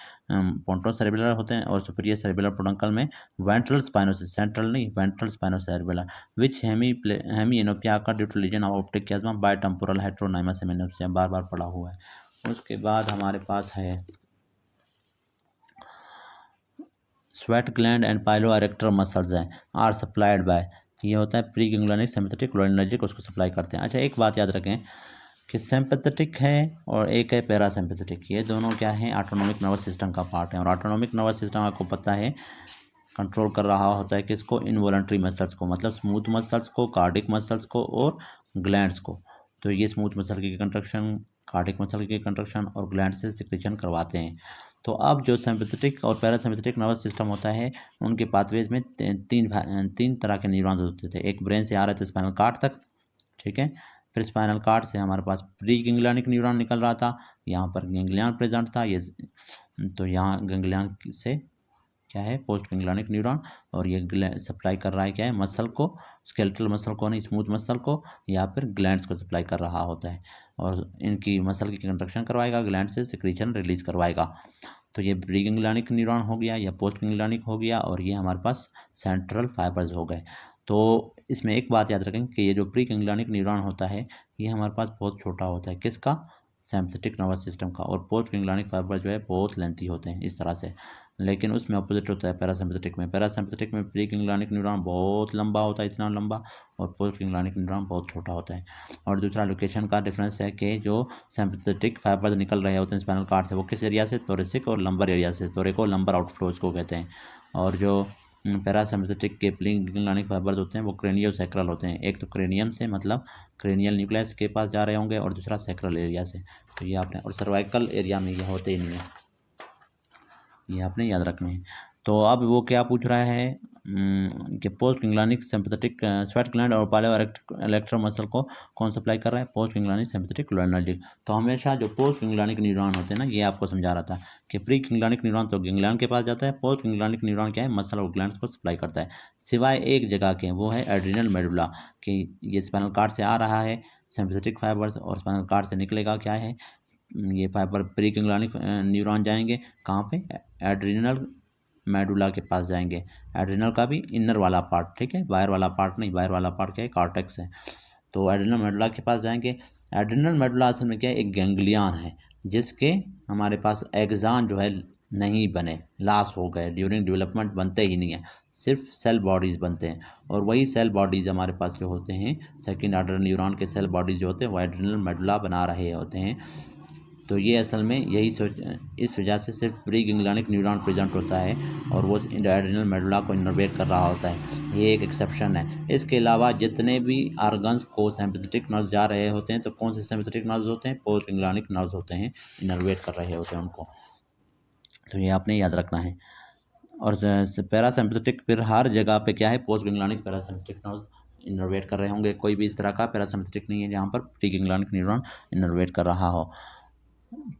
पोंटो सेरिब्रल होते हैं, और सुपीरियर सेरिब्रल पोडंकल में वेंट्रल स्पाइनोस, सेंट्रल नहीं, ventral spino cerebral, which hemianopia का due to lesion of optic chiasma by temporal heteronymous hemianopsia, बार बार पढ़ा हुआ है। उसके बाद हमारे पास है sweat gland and piloerector muscles हैं, आर सप्लाइड बाय, ये होता है प्री गैंग्लियोनिक सिम्पैथेटिक कोलिनर्जिक, उसको सप्लाई करते हैं। अच्छा, एक बात याद रखें कि सिंपैथेटिक है और एक है पैरासिम्पैथेटिक, ये दोनों क्या हैं, ऑटोनॉमिक नर्वस सिस्टम का पार्ट है। और ऑटोनॉमिक नर्वस सिस्टम आपको पता है कंट्रोल कर रहा होता है किसको, इनवॉलंटरी मसल्स को, मतलब स्मूथ मसल्स को, कार्डिक मसल्स को और ग्लैंड्स को। तो ये स्मूथ मसल की कंट्रक्शन, कार्डिक मसल की कंट्रक्शन और ग्लैंड से सिक्रेशन करवाते हैं। तो अब जो सिंपैथेटिक और पैरासिम्पैथेटिक नर्वस सिस्टम होता है, उनके पाथवेज में तीन तरह के न्यूरॉन्स होते थे। एक ब्रेन से आ रहे थे स्पाइनल कॉर्ड तक, ठीक है। फिर स्पाइनल कॉर्ड से हमारे पास प्री गैंग्लियनिक न्यूरॉन निकल रहा था, यहाँ पर गैंग्लियन प्रेजेंट था, ये तो यहाँ गैंग्लियन से क्या है, पोस्ट गैंग्लियनिक न्यूरॉन, और ये सप्लाई कर रहा है क्या है, मसल को, स्केलेटल मसल को नहीं, स्मूथ मसल को, या फिर ग्लैंड्स को सप्लाई कर रहा होता है, और इनकी मसल की कंट्रक्शन करवाएगा, ग्लैंड से सिक्रीशन रिलीज करवाएगा। तो ये प्री गैंग्लियनिक न्यूरॉन हो गया या पोस्ट गैंग्लियनिक हो गया, और ये हमारे पास सेंट्रल फाइबर्स हो गए। तो इसमें एक बात याद रखें कि ये जो प्री गैंग्लियनिक न्यूरॉन होता है, ये हमारे पास बहुत छोटा होता है, किसका, सिम्पैथेटिक नर्वस सिस्टम का, और पोस्ट गैंग्लियनिक फाइबर जो है बहुत लेंथी होते हैं इस तरह से। लेकिन उसमें अपोजिट होता है पैरासिम्पैथेटिक में। पैरासिम्पैथेटिक में प्री गैंग्लियनिक न्यूरॉन बहुत लंबा होता है, इतना लंबा, और पोस्ट गैंग्लियनिक न्यूरॉन बहुत छोटा होता है। और दूसरा लोकेशन का डिफरेंस है कि जो सिम्पैथेटिक फाइबर्स निकल रहे होते हैं स्पाइनल कॉर्ड से, वो किस एरिया से, थोरेसिक और लंबर एरिया से, थोरेको लंबर आउटफ्लोज को कहते हैं। और जो पैरासिम्पैथेटिक के प्री गैंग्लियनिक फाइबर्स होते हैं वो क्रेनियो सैक्रल होते हैं। एक तो क्रेनियम से, मतलब क्रेनियल न्यूक्लियस के पास जा रहे होंगे, और दूसरा सैक्रल एरिया से। तो ये आपने, और सर्वाइकल एरिया में ये होते ही नहीं है, ये आपने याद रखने हैं। तो अब वो क्या पूछ रहा है कि post ganglionic sympathetic sweat gland और पाइलो इलेक्ट्रो मसल को कौन सप्लाई कर रहा है, पोस्ट गैंग्लियनिक सिंपैथेटिक ग्लैंडर्जिक। तो हमेशा जो पोस्ट गैंग्लियनिक न्यूरॉन होते हैं ना, ये आपको समझा रहा था कि प्री गैंग्लियनिक न्यूरॉन तो गैंग्लियन के पास जाता है, पोस्ट गैंग्लियनिक न्यूरॉन क्या है, मसल और ग्लैंड्स को सप्लाई करता है, सिवाय एक जगह के, वो है एड्रिनल मेडुला, कि ये स्पाइनल कार्ड से आ रहा है सिंपैथेटिक फाइबर्स और स्पाइनल कार्ड से निकलेगा क्या है, ये फाइबर प्री गैंग्लियनिक न्यूरॉन जाएंगे कहाँ पे, एड्रिनल मेडुला के पास जाएंगे। एड्रिनल का भी इनर वाला पार्ट, ठीक है, बाहर वाला पार्ट नहीं, बाहर वाला पार्ट क्या है, कॉर्टेक्स है। तो एड्रिनल मेडुला के पास जाएंगे। एड्रिनल मेडुला असल में क्या है, एक गैंग्लियन है जिसके हमारे पास एग्जान जो है नहीं बने, लॉस हो गए, ड्यूरिंग डेवलपमेंट बनते ही नहीं है, सिर्फ सेल बॉडीज़ बनते हैं। और वही सेल बॉडीज़ हमारे पास जो होते हैं, सेकेंड ऑर्डर न्यूरॉन के सेल बॉडीज़ जो होते हैं वो एड्रिनल मेडुला बना रहे होते हैं। तो ये असल में यही सोच, इस वजह से सिर्फ प्री गैंग्लियनिक न्यूरॉन प्रेजेंट होता है और वो एड्रिनल मेडुला को इनर्वेट कर रहा होता है, ये एक एक्सेप्शन है। इसके अलावा जितने भी आर्गन्स को सिंपैथेटिक नर्व्स जा रहे होते हैं, तो कौन से सिंपैथेटिक नर्व्स होते हैं, पोस्ट गैंग्लियनिक नर्व्स होते हैं, इनर्वेट कर रहे होते हैं उनको। तो ये आपने याद रखना है। और पैरासिम्पैथेटिक फिर हर जगह पे क्या है, post ganglionic parasympathetic nerves innervate कर रहे होंगे, कोई भी इस तरह का पैरासिम्पैथेटिक नहीं है जहाँ पर प्री गैंग्लियनिक न्यूरॉन इनर्वेट कर रहा हो।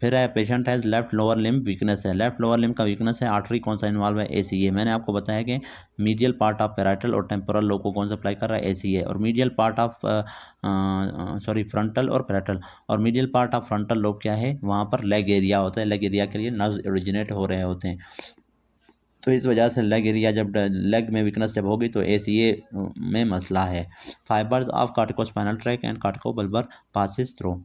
फिर है patient has left lower limb weakness है, लेफ्ट लोअर लिम्ब का वीकनेस है, आर्टरी कौन सा इन्वॉल्व है, एसीए। मैंने आपको बताया कि मीडियल पार्ट ऑफ पैराइटल और टेम्पोरल लोब को कौन सप्लाई कर रहा है, एसीए। और मीडियल पार्ट ऑफ फ्रंटल और पैराइटल, और medial part of frontal lobe क्या है, वहाँ पर लेग एरिया होता है, लेग एरिया के लिए नर्व्स ओरिजिनेट हो रहे होते हैं। तो इस वजह से लेग एरिया जब लेग में वीकनेस जब होगी तो एसीए में मसला है। Fibres of corticospinal tract and corticobulbar passes through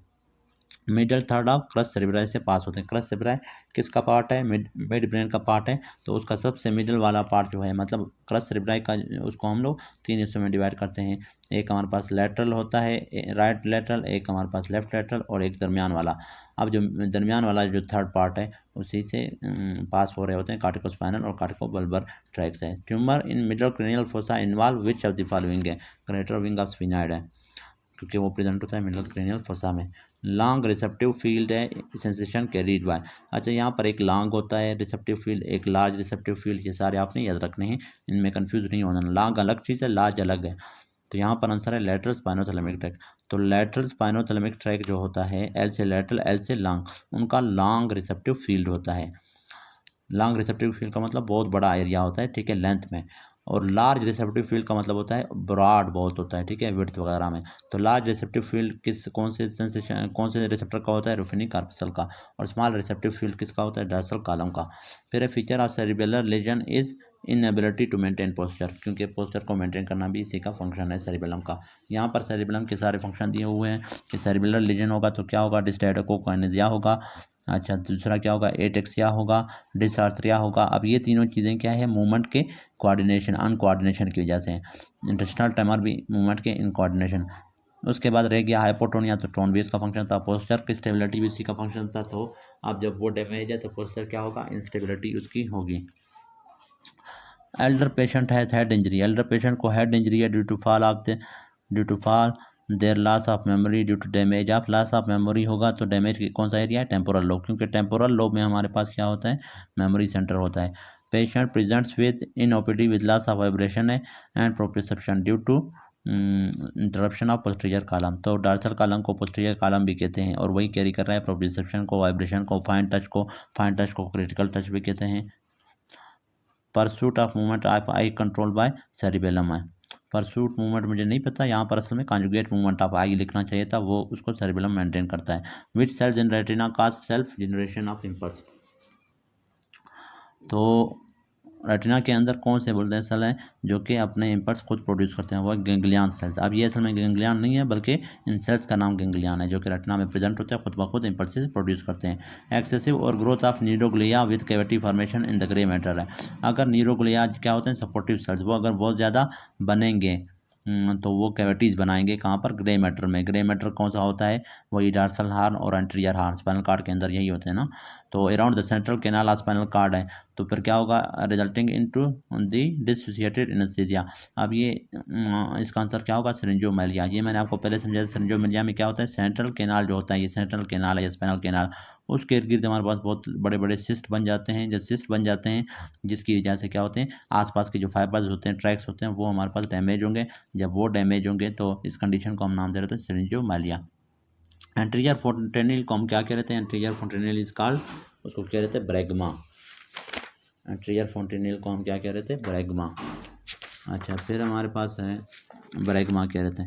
middle third of crus cerebri से पास होते हैं। क्रस सेरेब्राई किसका पार्ट है, मिड ब्रेन का पार्ट है, तो उसका सबसे मिडल वाला पार्ट जो है, मतलब क्रस सेरेब्राई का, उसको हम लोग 3 हिस्सों में डिवाइड करते हैं। एक हमारे पास लेटरल होता है, राइट लेटरल, एक हमारे पास लेफ्ट लेटरल और एक दरमियान वाला। अब जो दरमियान वाला जो थर्ड पार्ट है उसी से पास हो रहे होते हैं कार्टिकोस्पाइनल और कार्टिकोबल्बर ट्रैक से। Tumour in middle cranial fossa involve which of the following है, ग्रेटर विंग ऑफ स्फिनाइड है, क्योंकि वो प्रेजेंट होता है मिडल क्रेनियल फोसा में। लॉन्ग रिसेप्टिव फील्ड है, सेंसेशन कैरीड बाय। अच्छा, यहाँ पर एक लॉन्ग होता है रिसेप्टिव फील्ड, एक लार्ज रिसेप्टिव फील्ड, ये सारे आपने याद रखने हैं, इनमें कंफ्यूज नहीं होना। लॉन्ग अलग चीज़ है, लार्ज अलग है। तो यहाँ पर आंसर है लेटरल स्पाइनोथैलेमिक ट्रैक। तो लेटरल स्पाइनोथैलेमिक ट्रैक जो होता है, एल से लेटरल, एल से लॉन्ग, उनका लॉन्ग रिसेप्टिव फील्ड होता है। लॉन्ग रिसेप्टिव फील्ड का मतलब बहुत बड़ा एरिया होता है, ठीक है, लेंथ में। और लार्ज रिसेप्टिव फील्ड का मतलब होता है ब्रॉड बहुत होता है, ठीक है, विड्थ वगैरह में। तो लार्ज रिसेप्टिव फील्ड कौन से सेंसेशन, कौन से रिसेप्टर का होता है, रुफिनी कार्पसल का। और स्मॉल रिसेप्टिव फील्ड किसका होता है, डर्सल कॉलम का। फिर feature of cerebellar lesion is inability to maintain posture, क्योंकि पोस्चर को मेंटेन करना भी इसी का फंक्शन है सेरिबेलम का। यहाँ पर सेरिबेलम के सारे फंक्शन दिए हुए हैं कि सेरिबेलर लीजन होगा तो क्या होगा, डिस्टाइडोकोकाइनेसिया होगा। अच्छा, दूसरा क्या होगा, एटेक्सिया होगा, डिसआर्थरिया होगा। अब ये तीनों चीज़ें क्या है, मूवमेंट के कोऑर्डिनेशन, अनकोऑर्डिनेशन की वजह से। इंटेस्टिनल ट्रेमर भी मूवमेंट के इनकोऑर्डिनेशन। उसके बाद रह गया हाइपोटोनिया, तो टोन भी इसका फंक्शन था। पोस्चर की स्टेबिलिटी भी इसी का फंक्शन था। तो अब जब वो डैमेज है तो पोस्चर क्या होगा, इंस्टेबिलिटी उसकी होगी। Elder patient has head injury, elder patient को हेड इंजरी है due to fall there loss of memory due to damage of. Loss of memory होगा तो डैमेज की कौन सा एरिया है, टेम्पोरल लोब, क्योंकि टेम्पोरल लोब में हमारे पास क्या होता है, मेमोरी सेंटर होता है। Patient presents with in OPD with loss of vibration है and proprioception due to interruption of posterior column. तो डॉर्सल कॉलम को पोस्टीरियर कॉलम भी कहते हैं, और वही कैरी कर रहा है प्रोप्रियोसेप्शन को, वाइब्रेशन को, फाइन टच को क्रिटिकल टच भी कहते हैं। Pursuit of movement of I control by cerebellum है। परसूट मूवमेंट मुझे नहीं पता, यहाँ पर असल में कॉन्जुगेट मूवमेंट ऑफ आई लिखना चाहिए था, वो उसको सेरिबेलम मेंटेन करता है। Which cells in retina cause self generation of impulse. तो रेटिना के अंदर कौन से बोलते हैं सेल हैं जो कि अपने इम्पल्स खुद प्रोड्यूस करते हैं, वो गैंग्लियन सेल्स। अब ये असल में गैंग्लियन नहीं है, बल्कि इन सेल्स का नाम गैंग्लियन है, जो कि रेटिना में प्रेजेंट होते हैं, खुद ब खुद इम्पल्स प्रोड्यूस करते हैं। एक्सेसिव और growth of neuroglia with cavity formation in the grey matter है। अगर न्यूरोग्लिया क्या होते हैं, सपोर्टिव सेल्स, वो अगर बहुत ज़्यादा बनेंगे तो वो कैविटीज़ बनाएंगे कहाँ पर, ग्रे मैटर में। ग्रे मैटर कौन सा होता है, वही डॉर्सल हार्न और एंटीरियर हार्न, स्पाइनल कार्ड के अंदर यही होते हैं ना। तो around the central canal of spinal cord है। तो फिर क्या होगा, resulting into the dissociated anaesthesia. अब ये इसका आंसर क्या होगा, सिरिंजोमेलिया। ये मैंने आपको पहले समझाया, सिरिंजोमेलिया में क्या होता है, सेंट्रल कैनाल जो होता है, ये सेंट्रल कैनाल है, स्पाइनल कैनाल, उसके इर्द गिर्द हमारे पास बहुत बड़े बड़े सिस्ट बन जाते हैं। जब सिस्ट बन जाते हैं जिसकी वजह से क्या होते हैं, आसपास के जो फाइबर्स होते हैं, ट्रैक्स होते हैं, वो हमारे पास डैमेज होंगे। जब वो डैमेज होंगे तो इस कंडीशन को हम नाम दे रहे थे सिरिंजोमेलिया। एंटीरियर फोंटेनिल को हम क्या कह रहे थे, एंटीरियर फोंटेनिल इज कॉल्ड, उसको कह रहे थे ब्रैगमा। एंटीरियर फोंटेनिल को हम क्या कह रहे थे, ब्रैगमा। अच्छा, फिर हमारे पास है ब्रैगमा कह रहे थे।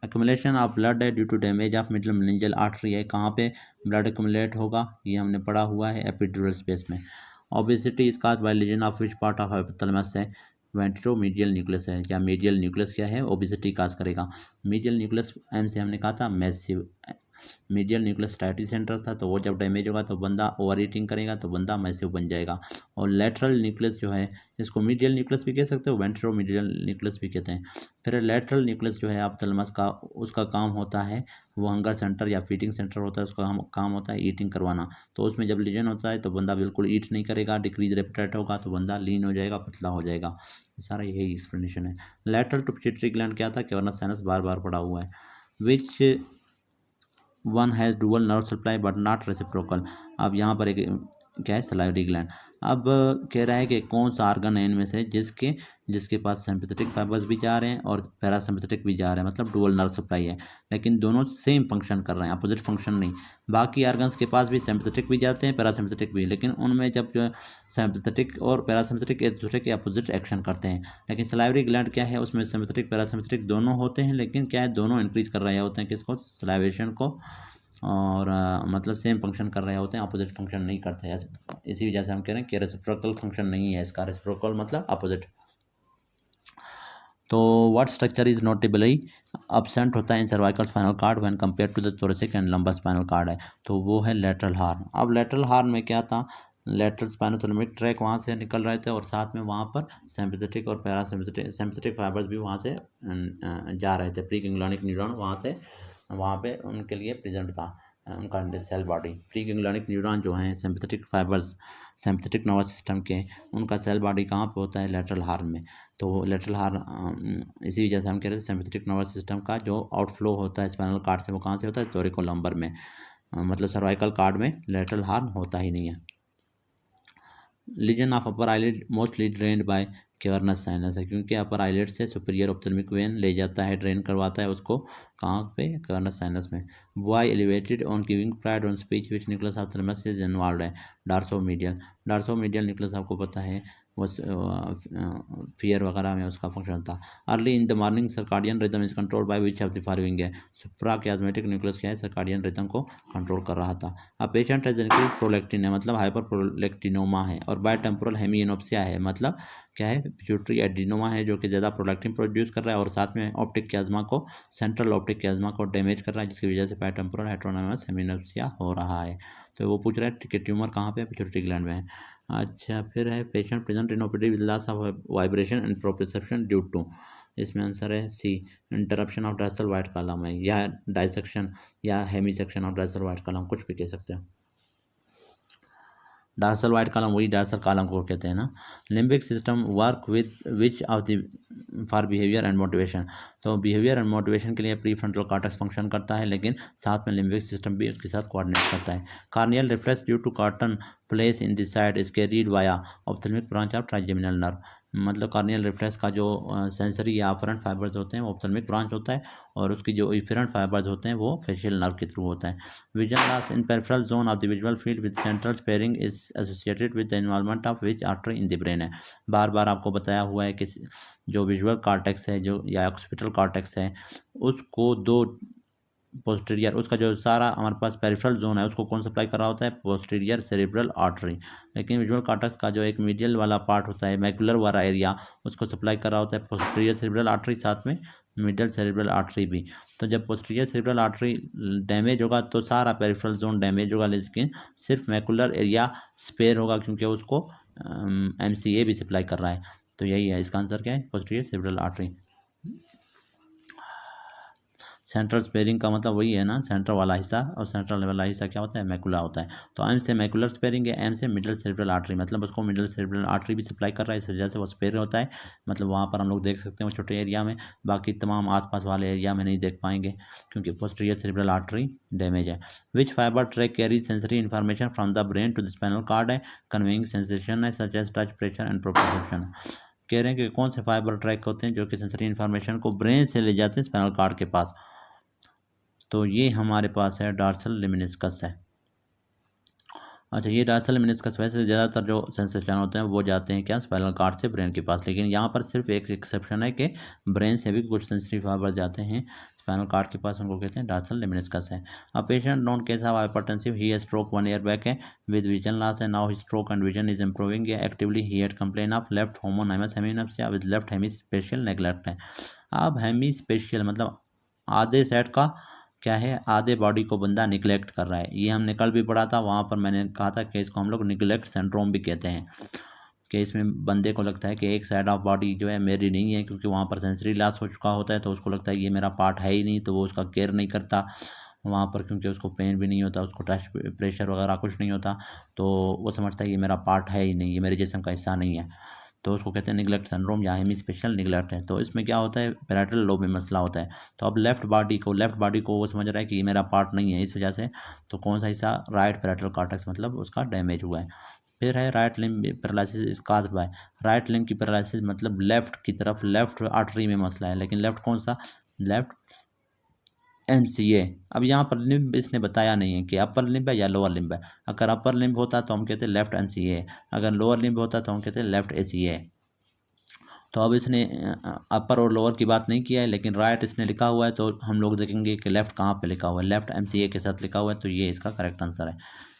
एक्युमुलेशन ऑफ ब्लड है due to damage of middle meningeal artery है। कहाँ पे ब्लड एक्युमुलेट होगा, ये हमने पढ़ा हुआ है एपिड्यूरल स्पेस में। Obesity is caused by lesion of which part of hypothalamus है, वेंट्रोमीडियल न्यूक्लियस है। क्या मीडियल न्यूक्लियस क्या है, ओबेसिटी काज करेगा। मीडियल न्यूक्लियस एम से हमने कहा था मैसिव, मीडियल न्यूक्लियस टाइटी सेंटर था, तो वो जब डैमेज होगा तो बंदा ओवर ईटिंग करेगा तो बंदा मैसिव बन जाएगा। और लेटरल न्यूक्लियस जो है, इसको मीडियल न्यूक्लियस भी कह सकते हो, वेंट्रोमीडियल न्यूक्लियस भी कहते हैं। फिर लेटरल न्यूक्लियस जो है हाइपोथैलेमस का, उसका काम होता है वो हंगर सेंटर या फीडिंग सेंटर होता है, उसका काम होता है ईटिंग करवाना। तो उसमें जब लीजन होता है तो बंदा बिल्कुल ईट नहीं करेगा, डिक्रीज रेपेटाइट होगा तो बंदा लीन हो जाएगा, पतला हो जाएगा। सारा यही एक्सप्लेनेशन है। लेटरल टू पिट्यूटरी ग्लैंड क्या था, कैवर्नस साइनस, बार बार पढ़ा हुआ है। Which one has dual nerve supply but not reciprocal. अब यहाँ पर एक क्या है, सलाइवरी ग्लैंड। अब कह रहा है कि कौन सा आर्गन है इनमें से जिसके पास सिंपैथेटिक फाइबर्स भी जा रहे हैं और पैरासिम्पैथेटिक भी जा रहे हैं, मतलब डुअल नर्व सप्लाई है, लेकिन दोनों सेम फंक्शन कर रहे हैं, अपोजिट फंक्शन नहीं। बाकी आर्गन्स के पास भी सिंपैथेटिक भी जाते हैं, पैरासिम्पैथेटिक भी, लेकिन उनमें जब जो सिंपैथेटिक और पैरासिम्पैथेटिक एक दूसरे के अपोजिट एक्शन करते हैं। लेकिन सलाइवरी ग्लैंड क्या है, उसमें सिंपैथेटिक पैरासिम्पैथेटिक दोनों होते हैं, लेकिन क्या है, दोनों इंक्रीज कर रहे होते हैं किसको, सलाइवेशन को, और मतलब सेम फंक्शन कर रहे होते हैं, अपोजिट फंक्शन नहीं करते हैं। इसी वजह से हम कह रहे हैं कि रेसिप्रोकल फंक्शन नहीं है इसका, रेसिप्रोकल मतलब अपोजिट। तो what structure is notably absent होता है in cervical spinal cord when compare to the thoracic and lumbar spinal cord है, तो वो है लेटरल हार्न। अब लेटरल हार्न में क्या था, लेटरल स्पाइनोथैलेमिक ट्रैक वहाँ से निकल रहे थे और साथ में वहाँ पर सिंपैथेटिक और सिंपैथेटिक फाइबर्स भी वहाँ से जा रहे थे। प्री गैंग्लियोनिक न्यूरॉन वहाँ पे उनके लिए प्रेजेंट था, उनका cell body. Pre ganglionic neuron जो हैं sympathetic fibres sympathetic nervous system के, उनका सेल बॉडी कहाँ पे होता है, लेटरल हार्न में। तो लेटरल हार्न इसी वजह से हम कह रहे थे सिंपैथेटिक नर्वस सिस्टम का जो आउटफ्लो होता है स्पाइनल कार्ड से, वो कहाँ से होता है, थोरिकोलम्बर में। मतलब सर्वाइकल कार्ड में लेटरल हार्न होता ही नहीं है। Lesion of upper eyelid mostly drained by cavernous sinus है, क्योंकि अपर आईलिड से सुपीरियर ऑप्थेल्मिक वेन ले जाता है, ड्रेन करवाता है उसको, कहाँ पे, कैवर्नस साइनस में। Boy elevated on giving pride on speech which nucleus of thalamus is involved है, डार्सोमीडियल न्यूक्लियस आपको पता है वो फियर वगैरह में उसका फंक्शन था। Early in the morning circadian rhythm is control by which of the following है, सुप्राकियाज्मेटिक न्यूक्लियस क्या है, सर्काडियन रिदम को कंट्रोल कर रहा था। अब पेशेंट हैज इंक्रीज प्रोलेक्टिन है, मतलब हाइपर प्रोलेक्टिनोमा है, और बाय टेम्पोरल हेमिएनोप्सिया है, मतलब क्या है, पिट्यूटरी एडिनोमा है जो कि ज़्यादा प्रोलेक्टिन प्रोड्यूस कर रहा है और साथ में ऑप्टिक क्याज्मा को, सेंट्रल ऑप्टिक क्याज्मा को डैमेज कर रहा है, जिसकी वजह से बाय टेम्पोरल हेटेरोनिमस हेमिएनोप्सिया हो रहा है। तो वो पूछ रहा है कि ट्यूमर कहाँ पे, पिट्यूटरी ग्लैंड में है। अच्छा, फिर है patient present in OPD with loss of vibration and proprioception due to, इसमें आंसर है C, interruption of dorsal white column है, या डाइसेक्शन या Hemy section of dorsal white column, कुछ भी कह सकते हैं। डार्सल वाइट कॉलम वही डार्सल कॉलम को कहते हैं ना। Limbic system work with which of the for behaviour and motivation, तो बिहेवियर एंड मोटिवेशन के लिए प्री फ्रंटल कॉर्टेक्स फंक्शन करता है, लेकिन साथ में लिम्बिक सिस्टम भी उसके साथ कोऑर्डिनेट करता है। Corneal reflex due to cotton place in this side is carried via ophthalmic branch of trigeminal nerve, मतलब कार्नियल रिफ्लेक्स का जो सेंसरी या अफरेंट फाइबर्स होते हैं वो ऑप्थेल्मिक ब्रांच होता है, और उसकी जो इफेरेंट फाइबर्स होते हैं वो फेशियल नर्व के थ्रू होता है। Vision loss in peripheral zone of the visual field with central sparing is associated with the involvement of which artery in the brain है। बार बार आपको बताया हुआ है कि जो विजुअल कॉर्टेक्स है जो या ऑक्सीपिटल कॉर्टेक्स है, उसको दो पोस्टीरियर, उसका जो सारा हमारे पास पेरिफेरल जोन है उसको कौन सप्लाई कर रहा होता है, पोस्टीरियर सेरेब्रल आर्टरी। लेकिन विजुअल कॉर्टेक्स का जो एक मीडियल वाला पार्ट होता है, मैकुलर वाला एरिया, उसको सप्लाई कर रहा होता है पोस्टीरियर सेरेब्रल आर्टरी, साथ में मिडल सेरेब्रल आर्टरी भी। तो जब पोस्टीरियर सेरेब्रल आर्टरी डैमेज होगा तो सारा पेरिफेरल जोन डैमेज होगा, लेकिन सिर्फ मैकुलर एरिया स्पेयर होगा, क्योंकि उसको MCA भी सप्लाई कर रहा है। तो यही है इसका आंसर, क्या है, posterior cerebral artery. Central sparing का मतलब वही है ना, सेंट्रल वाला हिस्सा, और सेंट्रल वाला हिस्सा क्या होता है, मैकुला होता है। तो एम से मैकुलर स्पेयरिंग है, एम से मिडल सेरेब्रल आर्टरी, मतलब उसको मिडल सेरेब्रल आर्टरी भी सप्लाई कर रहा है, इस वजह से वो स्पेयर होता है। मतलब वहाँ पर हम लोग देख सकते हैं वो छोटे एरिया में, बाकी तमाम आसपास वाले एरिया में नहीं देख पाएंगे क्योंकि पोस्टीरियर सेरेब्रल आर्टरी डैमेज है। Which fibre tract carries sensory information from the brain to the spinal cord है, कन्वेइंग सेंसेशन है such as touch, pressure and proprioception. कह रहे हैं कि कौन से फाइबर ट्रैक होते हैं जो कि सेंसरी इन्फॉर्मेशन को ब्रेन से ले जाते हैं स्पाइनल कार्ड के पास। तो ये हमारे पास है डॉर्सल लेमिनिस्कस है। अच्छा, ये डॉर्सल लेमिनिस्कस वैसे ज़्यादातर जो सेंसेशन होते हैं वो जाते हैं क्या, स्पाइनल कार्ड से ब्रेन के पास, लेकिन यहाँ पर सिर्फ एक एक्सेप्शन है कि ब्रेन से भी कुछ सेंसरी फाइबर जाते हैं स्पाइनल कार्ड के पास, उनको कहते हैं डॉर्सल लेमिनिस्कस है। A patient known case of hypertensive, he has stroke 1 year back है विद विजन लॉस है, now his stroke and vision is improving है, actively he had complain of left homonymous hemianopsia with left hemispatial neglect है। अब हेमिस्पेशियल मतलब आधे set का क्या है, आधे बॉडी को बंदा निगलेक्ट कर रहा है। ये हमने कल भी पढ़ा था, वहाँ पर मैंने कहा था कि इसको हम लोग निगलेक्ट सिंड्रोम भी कहते हैं, कि इसमें बंदे को लगता है कि एक साइड ऑफ बॉडी जो है मेरी नहीं है, क्योंकि वहाँ पर सेंसरी लॉस हो चुका होता है, तो उसको लगता है ये मेरा पार्ट है ही नहीं, तो वो उसका केयर नहीं करता वहाँ पर, क्योंकि उसको पेन भी नहीं होता, उसको टच प्रेशर वगैरह कुछ नहीं होता, तो वो समझता है ये मेरा पार्ट है ही नहीं, ये मेरे जिस्म का हिस्सा नहीं है, तो उसको कहते हैं निगलेक्ट सिंड्रोम या हेमिस्पेशियल निगलेक्ट है। तो इसमें क्या होता है, पैराइटल लोब में मसला होता है। तो अब लेफ्ट बॉडी को वो समझ रहा है कि ये मेरा पार्ट नहीं है, इस वजह से तो कौन सा हिस्सा, राइट पैराइटल कॉर्टेक्स मतलब उसका डैमेज हुआ है। फिर है right limb paralysis is caused bye, right limb की पैरालिसिस मतलब लेफ्ट की तरफ लेफ्ट आर्टरी में मसला है, लेकिन लेफ्ट कौन सा, लेफ्ट एमसीए। अब यहाँ पर लिम्ब इसने बताया नहीं है कि अपर लिम्ब है या लोअर लिम्ब है। अगर अपर लिम्ब होता तो हम कहते लेफ्ट एमसीए, अगर लोअर लिम्ब होता तो हम कहते लेफ्ट एसीए। तो अब इसने अपर और लोअर की बात नहीं किया है, लेकिन राइट इसने लिखा हुआ है, तो हम लोग देखेंगे कि लेफ़्ट कहाँ पे लिखा हुआ है, लेफ़्ट एमसीए के साथ लिखा हुआ है, तो ये इसका करेक्ट आंसर है।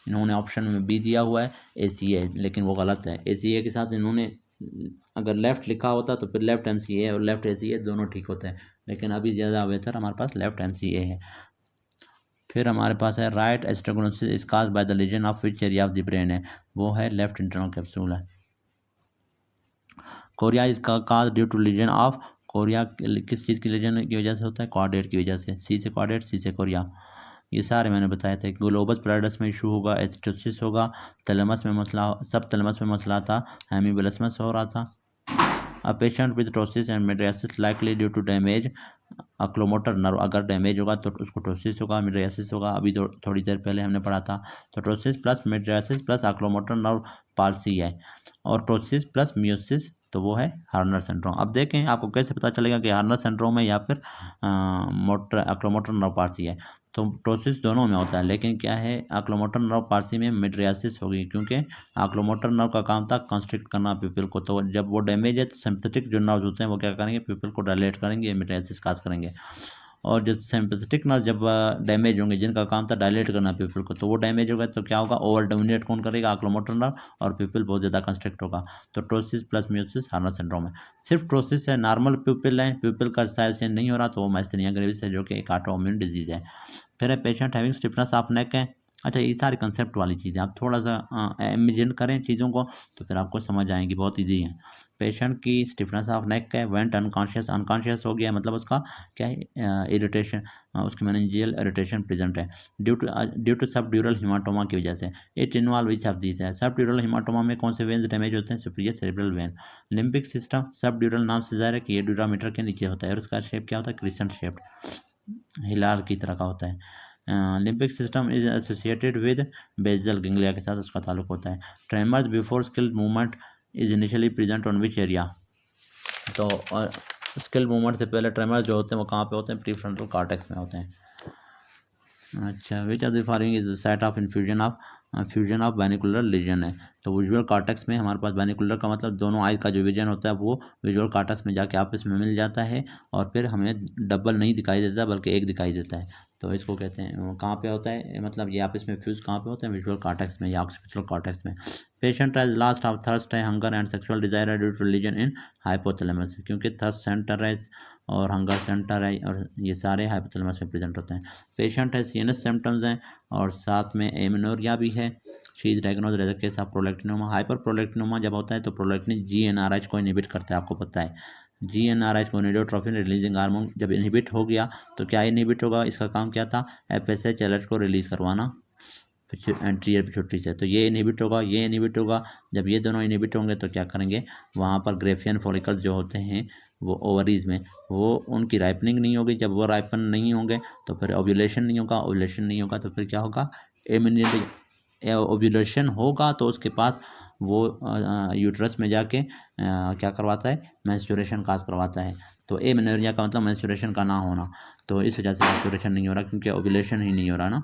इन्होंने ऑप्शन में बी दिया हुआ है एसीए, लेकिन वो गलत है। एसीए के साथ इन्होंने अगर लेफ़्ट लिखा होता तो फिर लेफ़्ट एमसीए और लेफ़्ट एसीए दोनों ठीक होते हैं, लेकिन अभी ज़्यादा बेहतर हमारे पास लेफ़्ट एमसीए है। फिर हमारे पास है right astereognosis is caused by the lesion of which area of the brain है, वो है लेफ्ट इंटरनल कैप्सूल है। कोरिया इसका cause due to lesion of, chorea किस चीज़ की लीजन की वजह से होता है, क्वाड्रेट की वजह से, सी से क्वाड्रेट, सी से कोरिया, ये सारे मैंने बताए थे। ग्लोबस पैराइडस में इशू होगा, एस्टोसिस होगा, थैलेमस में मसला, सब थैलेमस में मसला था, हेमीबेलस्मस हो रहा था। A patient with ptosis and mydriasis likely due to damage oculomotor nerve, अगर डैमेज होगा तो उसको टोसिस होगा, मिड्रियासिस होगा, अभी थोड़ी देर पहले हमने पढ़ा था। तो ptosis plus mydriasis plus oculomotor nerve palsy है, और टोसिस प्लस मियोसिस तो वो है हार्नर सिंड्रोम। अब देखें आपको कैसे पता चलेगा कि हार्नर सिंड्रोम है या फिर मोटर अक्लोमोटर नर्व पाल्सी है। तो टोसिस दोनों में होता है, लेकिन क्या है, अक्लोमोटर नर्व पाल्सी में मिड्रियासिस होगी, क्योंकि अक्लोमोटर नर्व का काम था कंस्ट्रिक्ट करना प्यूपिल को, तो जब वो डैमेज है तो सिंपैथेटिक जो नर्व्स होते हैं वो क्या करेंगे, प्यूपिल को डायलेट करेंगे, मिड्रियासिस काज करेंगे। और जो सिंपैथेटिक नर्व जब डैमेज होंगे, जिनका काम था डायलेट करना प्यूपिल को, तो वो डैमेज होगा तो क्या होगा, ओवर डोमिनेट कौन करेगा, अक्लोमोटर नर्व, और प्यूपिल बहुत ज़्यादा कंस्ट्रिक्ट होगा। तो टोसिस प्लस मियोसिस हार्नर सिंड्रोम है। सिर्फ टोसिस है, नॉर्मल प्यूपिल है, प्यूपिल का साइज चेंज नहीं हो रहा, तो वो माइस्थेनिया ग्रेविस है, जो कि एक ऑटोइम्यून डिजीज़ है। फिर है patient having stiffness of neck है। अच्छा, ये सारी कंसेप्ट वाली चीज़ें आप थोड़ा सा इमेजिन करें चीज़ों को, तो फिर आपको समझ आएंगी, बहुत ईजी है। पेशेंट की स्टिफनेस ऑफ नेक है, वेंट अनकॉन्शियस, अनकॉन्शियस हो गया, मतलब उसका क्या है, इरिटेशन, उसकी मेनिंजियल इरिटेशन प्रेजेंट है ड्यू टू सब ड्यूरल हिमाटोमा की वजह से। It involve which of these है, सब ड्यूरल हिमाटोमा में कौन से वेन्स डैमेज होते हैं, superior cerebral when. Limbic system, सब ड्यूरल नाम से ज़ाहिर है कि ये ड्यूरामीटर के नीचे होता है, और उसका शेप क्या होता है, क्रिसेंट शेप्ड, हिलाल की तरह का होता है। Limbic system is associated with bezel ganglia के साथ उसका ताल्लुक होता है। Tremors before skilled movement is initially present on which area, तो स्किल मूवमेंट से पहले ट्रेमर्स जो होते हैं वो कहाँ पे होते हैं, प्रीफ्रंटल कॉर्टेक्स में होते हैं। अच्छा, which of the following is the site of fusion of binocular lesion है, तो विजुअल कॉर्टेक्स में हमारे पास बैनिकुलर का मतलब दोनों आई का जो विजन होता है वो विजुअल कॉर्टेक्स में जाके आपस में मिल जाता है, और फिर हमें डबल नहीं दिखाई देता बल्कि एक दिखाई देता है, तो इसको कहते हैं कहाँ पे होता है, मतलब ये आपस में फ्यूज कहाँ पे होते हैं, विजुअल कॉर्टेक्स में या ऑक्सीपिटल कॉर्टेक्स में। Patient has last of thirst है, हंगर एंड सेक्सुअल डिजायर है due to lesion in hypothalamus, क्योंकि थर्स्ट सेंटर है और हंगर सेंटर है, और ये सारे हाइपोथैलेमस में प्रेजेंट होते हैं। पेशेंट है सीएनएस सिम्टम्स हैं, और साथ में एमेनोरिया भी है। She is diagnose as a case of prolactinoma. Hyper prolactinoma जब होता है तो प्रोलैक्टिन जीएनआरएच को इनहिबिट करता है, आपको पता है, GnRH गोनेडोट्रोफिन रिलीजिंग हार्मोन जब इनहिबिट हो गया तो क्या इनहिबिट होगा, इसका काम क्या था, FSH अलर्ट को रिलीज़ करवाना एंटीरियर पिट्यूटरी से। तो ये इनहिबिट होगा, ये इनहिबिट होगा। जब ये दोनों इनहिबिट होंगे तो क्या करेंगे, वहाँ पर ग्रेफियन फॉलिकल्स जो होते हैं वो ओवरीज में, वो उनकी राइपनिंग नहीं होगी। जब वो राइपन नहीं होंगे तो फिर ओव्यूलेशन नहीं होगा, ओव्यूलेशन नहीं होगा तो फिर क्या होगा, ओव्यूलेशन होगा तो उसके पास वो यूट्रस में जाके क्या करवाता है, मेंस्ट्रुएशन काज करवाता है। तो एमेनोरेजिया का मतलब मेंस्ट्रुएशन का ना होना, तो इस वजह से मेंस्ट्रुएशन नहीं हो रहा क्योंकि ओव्यूलेशन ही नहीं हो रहा ना।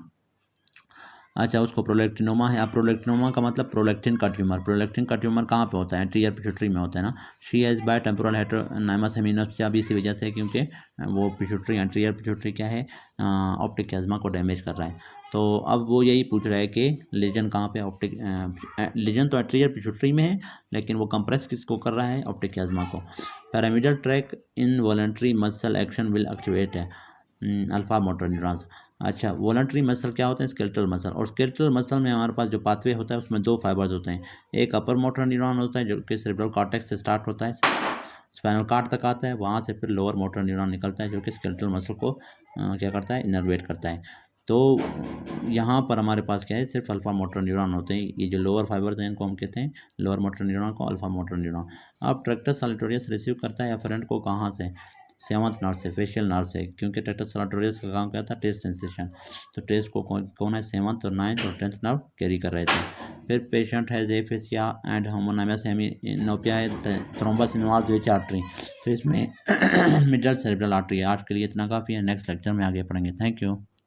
अच्छा, उसको प्रोलैक्टिनोमा है। अब प्रोलैक्टिनोमा का मतलब प्रोलैक्टिन का ट्यूमर। प्रोलैक्टिन का ट्यूमर कहाँ पे होता है, एंटीरियर पिट्यूटरी में होता है ना। शी हैज़ बाय टेम्पोरल हेटेरोनाइमस हेमिनोप्सिया भी इसी वजह से, क्योंकि वो पिट्यूटरी, एंटीरियर पिट्यूटरी क्या है, ऑप्टिक कैज़मा को डैमेज कर रहा है। तो अब वो यही पूछ रहा है कि लीजन कहाँ पे, ऑप्टिक लीजन तो एंटीरियर पिट्यूटरी में है, लेकिन वो कंप्रेस किसको कर रहा है, ऑप्टिक कैज़मा को। Pyramidal track involuntary muscle action will activate है अल्फा मोटर न्यूरॉन्स। अच्छा, वॉलंटरी मसल क्या होते हैं, स्केलेटल मसल। और स्केलेटल मसल में हमारे पास जो पाथवे होता है उसमें दो फाइबर्स होते हैं। एक अपर मोटर न्यूरॉन होता है जो कि सेरेब्रल कॉर्टेक्स से स्टार्ट होता है, स्पाइनल कॉर्ड तक आता है, वहाँ से फिर लोअर मोटर न्यूरॉन निकलता है जो कि स्केलेटल मसल को क्या करता है, इनर्वेट करता है। तो यहाँ पर हमारे पास क्या है, सिर्फ अल्फा मोटर न्यूरॉन होते हैं। ये जो लोअर फाइबर्स हैं इनको हम कहते हैं लोअर मोटर न्यूरॉन को अल्फा मोटर न्यूरॉन। अब ट्रैक्टस सैलूटोरियस रिसीव करता है एफरेंट को कहाँ से, सेवंथ नर्व से, फेशियल नर्व से, क्योंकि ट्रैक्टस सैलूटोरियस का काम क्या था, टेस्ट सेंसेशन। तो टेस्ट को कौन है, सेवंथ और 9th और 10th नर्व कैरी कर रहे थे। फिर पेशेंट हैज़ एफेसिया एंड होमोनाइमस हेमिनोपिया है, थ्रोम्बस इन्वॉल्व विच आर्टरी। तो इसमें मिडल सेरेब्रल आर्टरी है। आज के लिए इतना काफ़ी है, नेक्स्ट लेक्चर में आगे पढ़ेंगे। Thank you.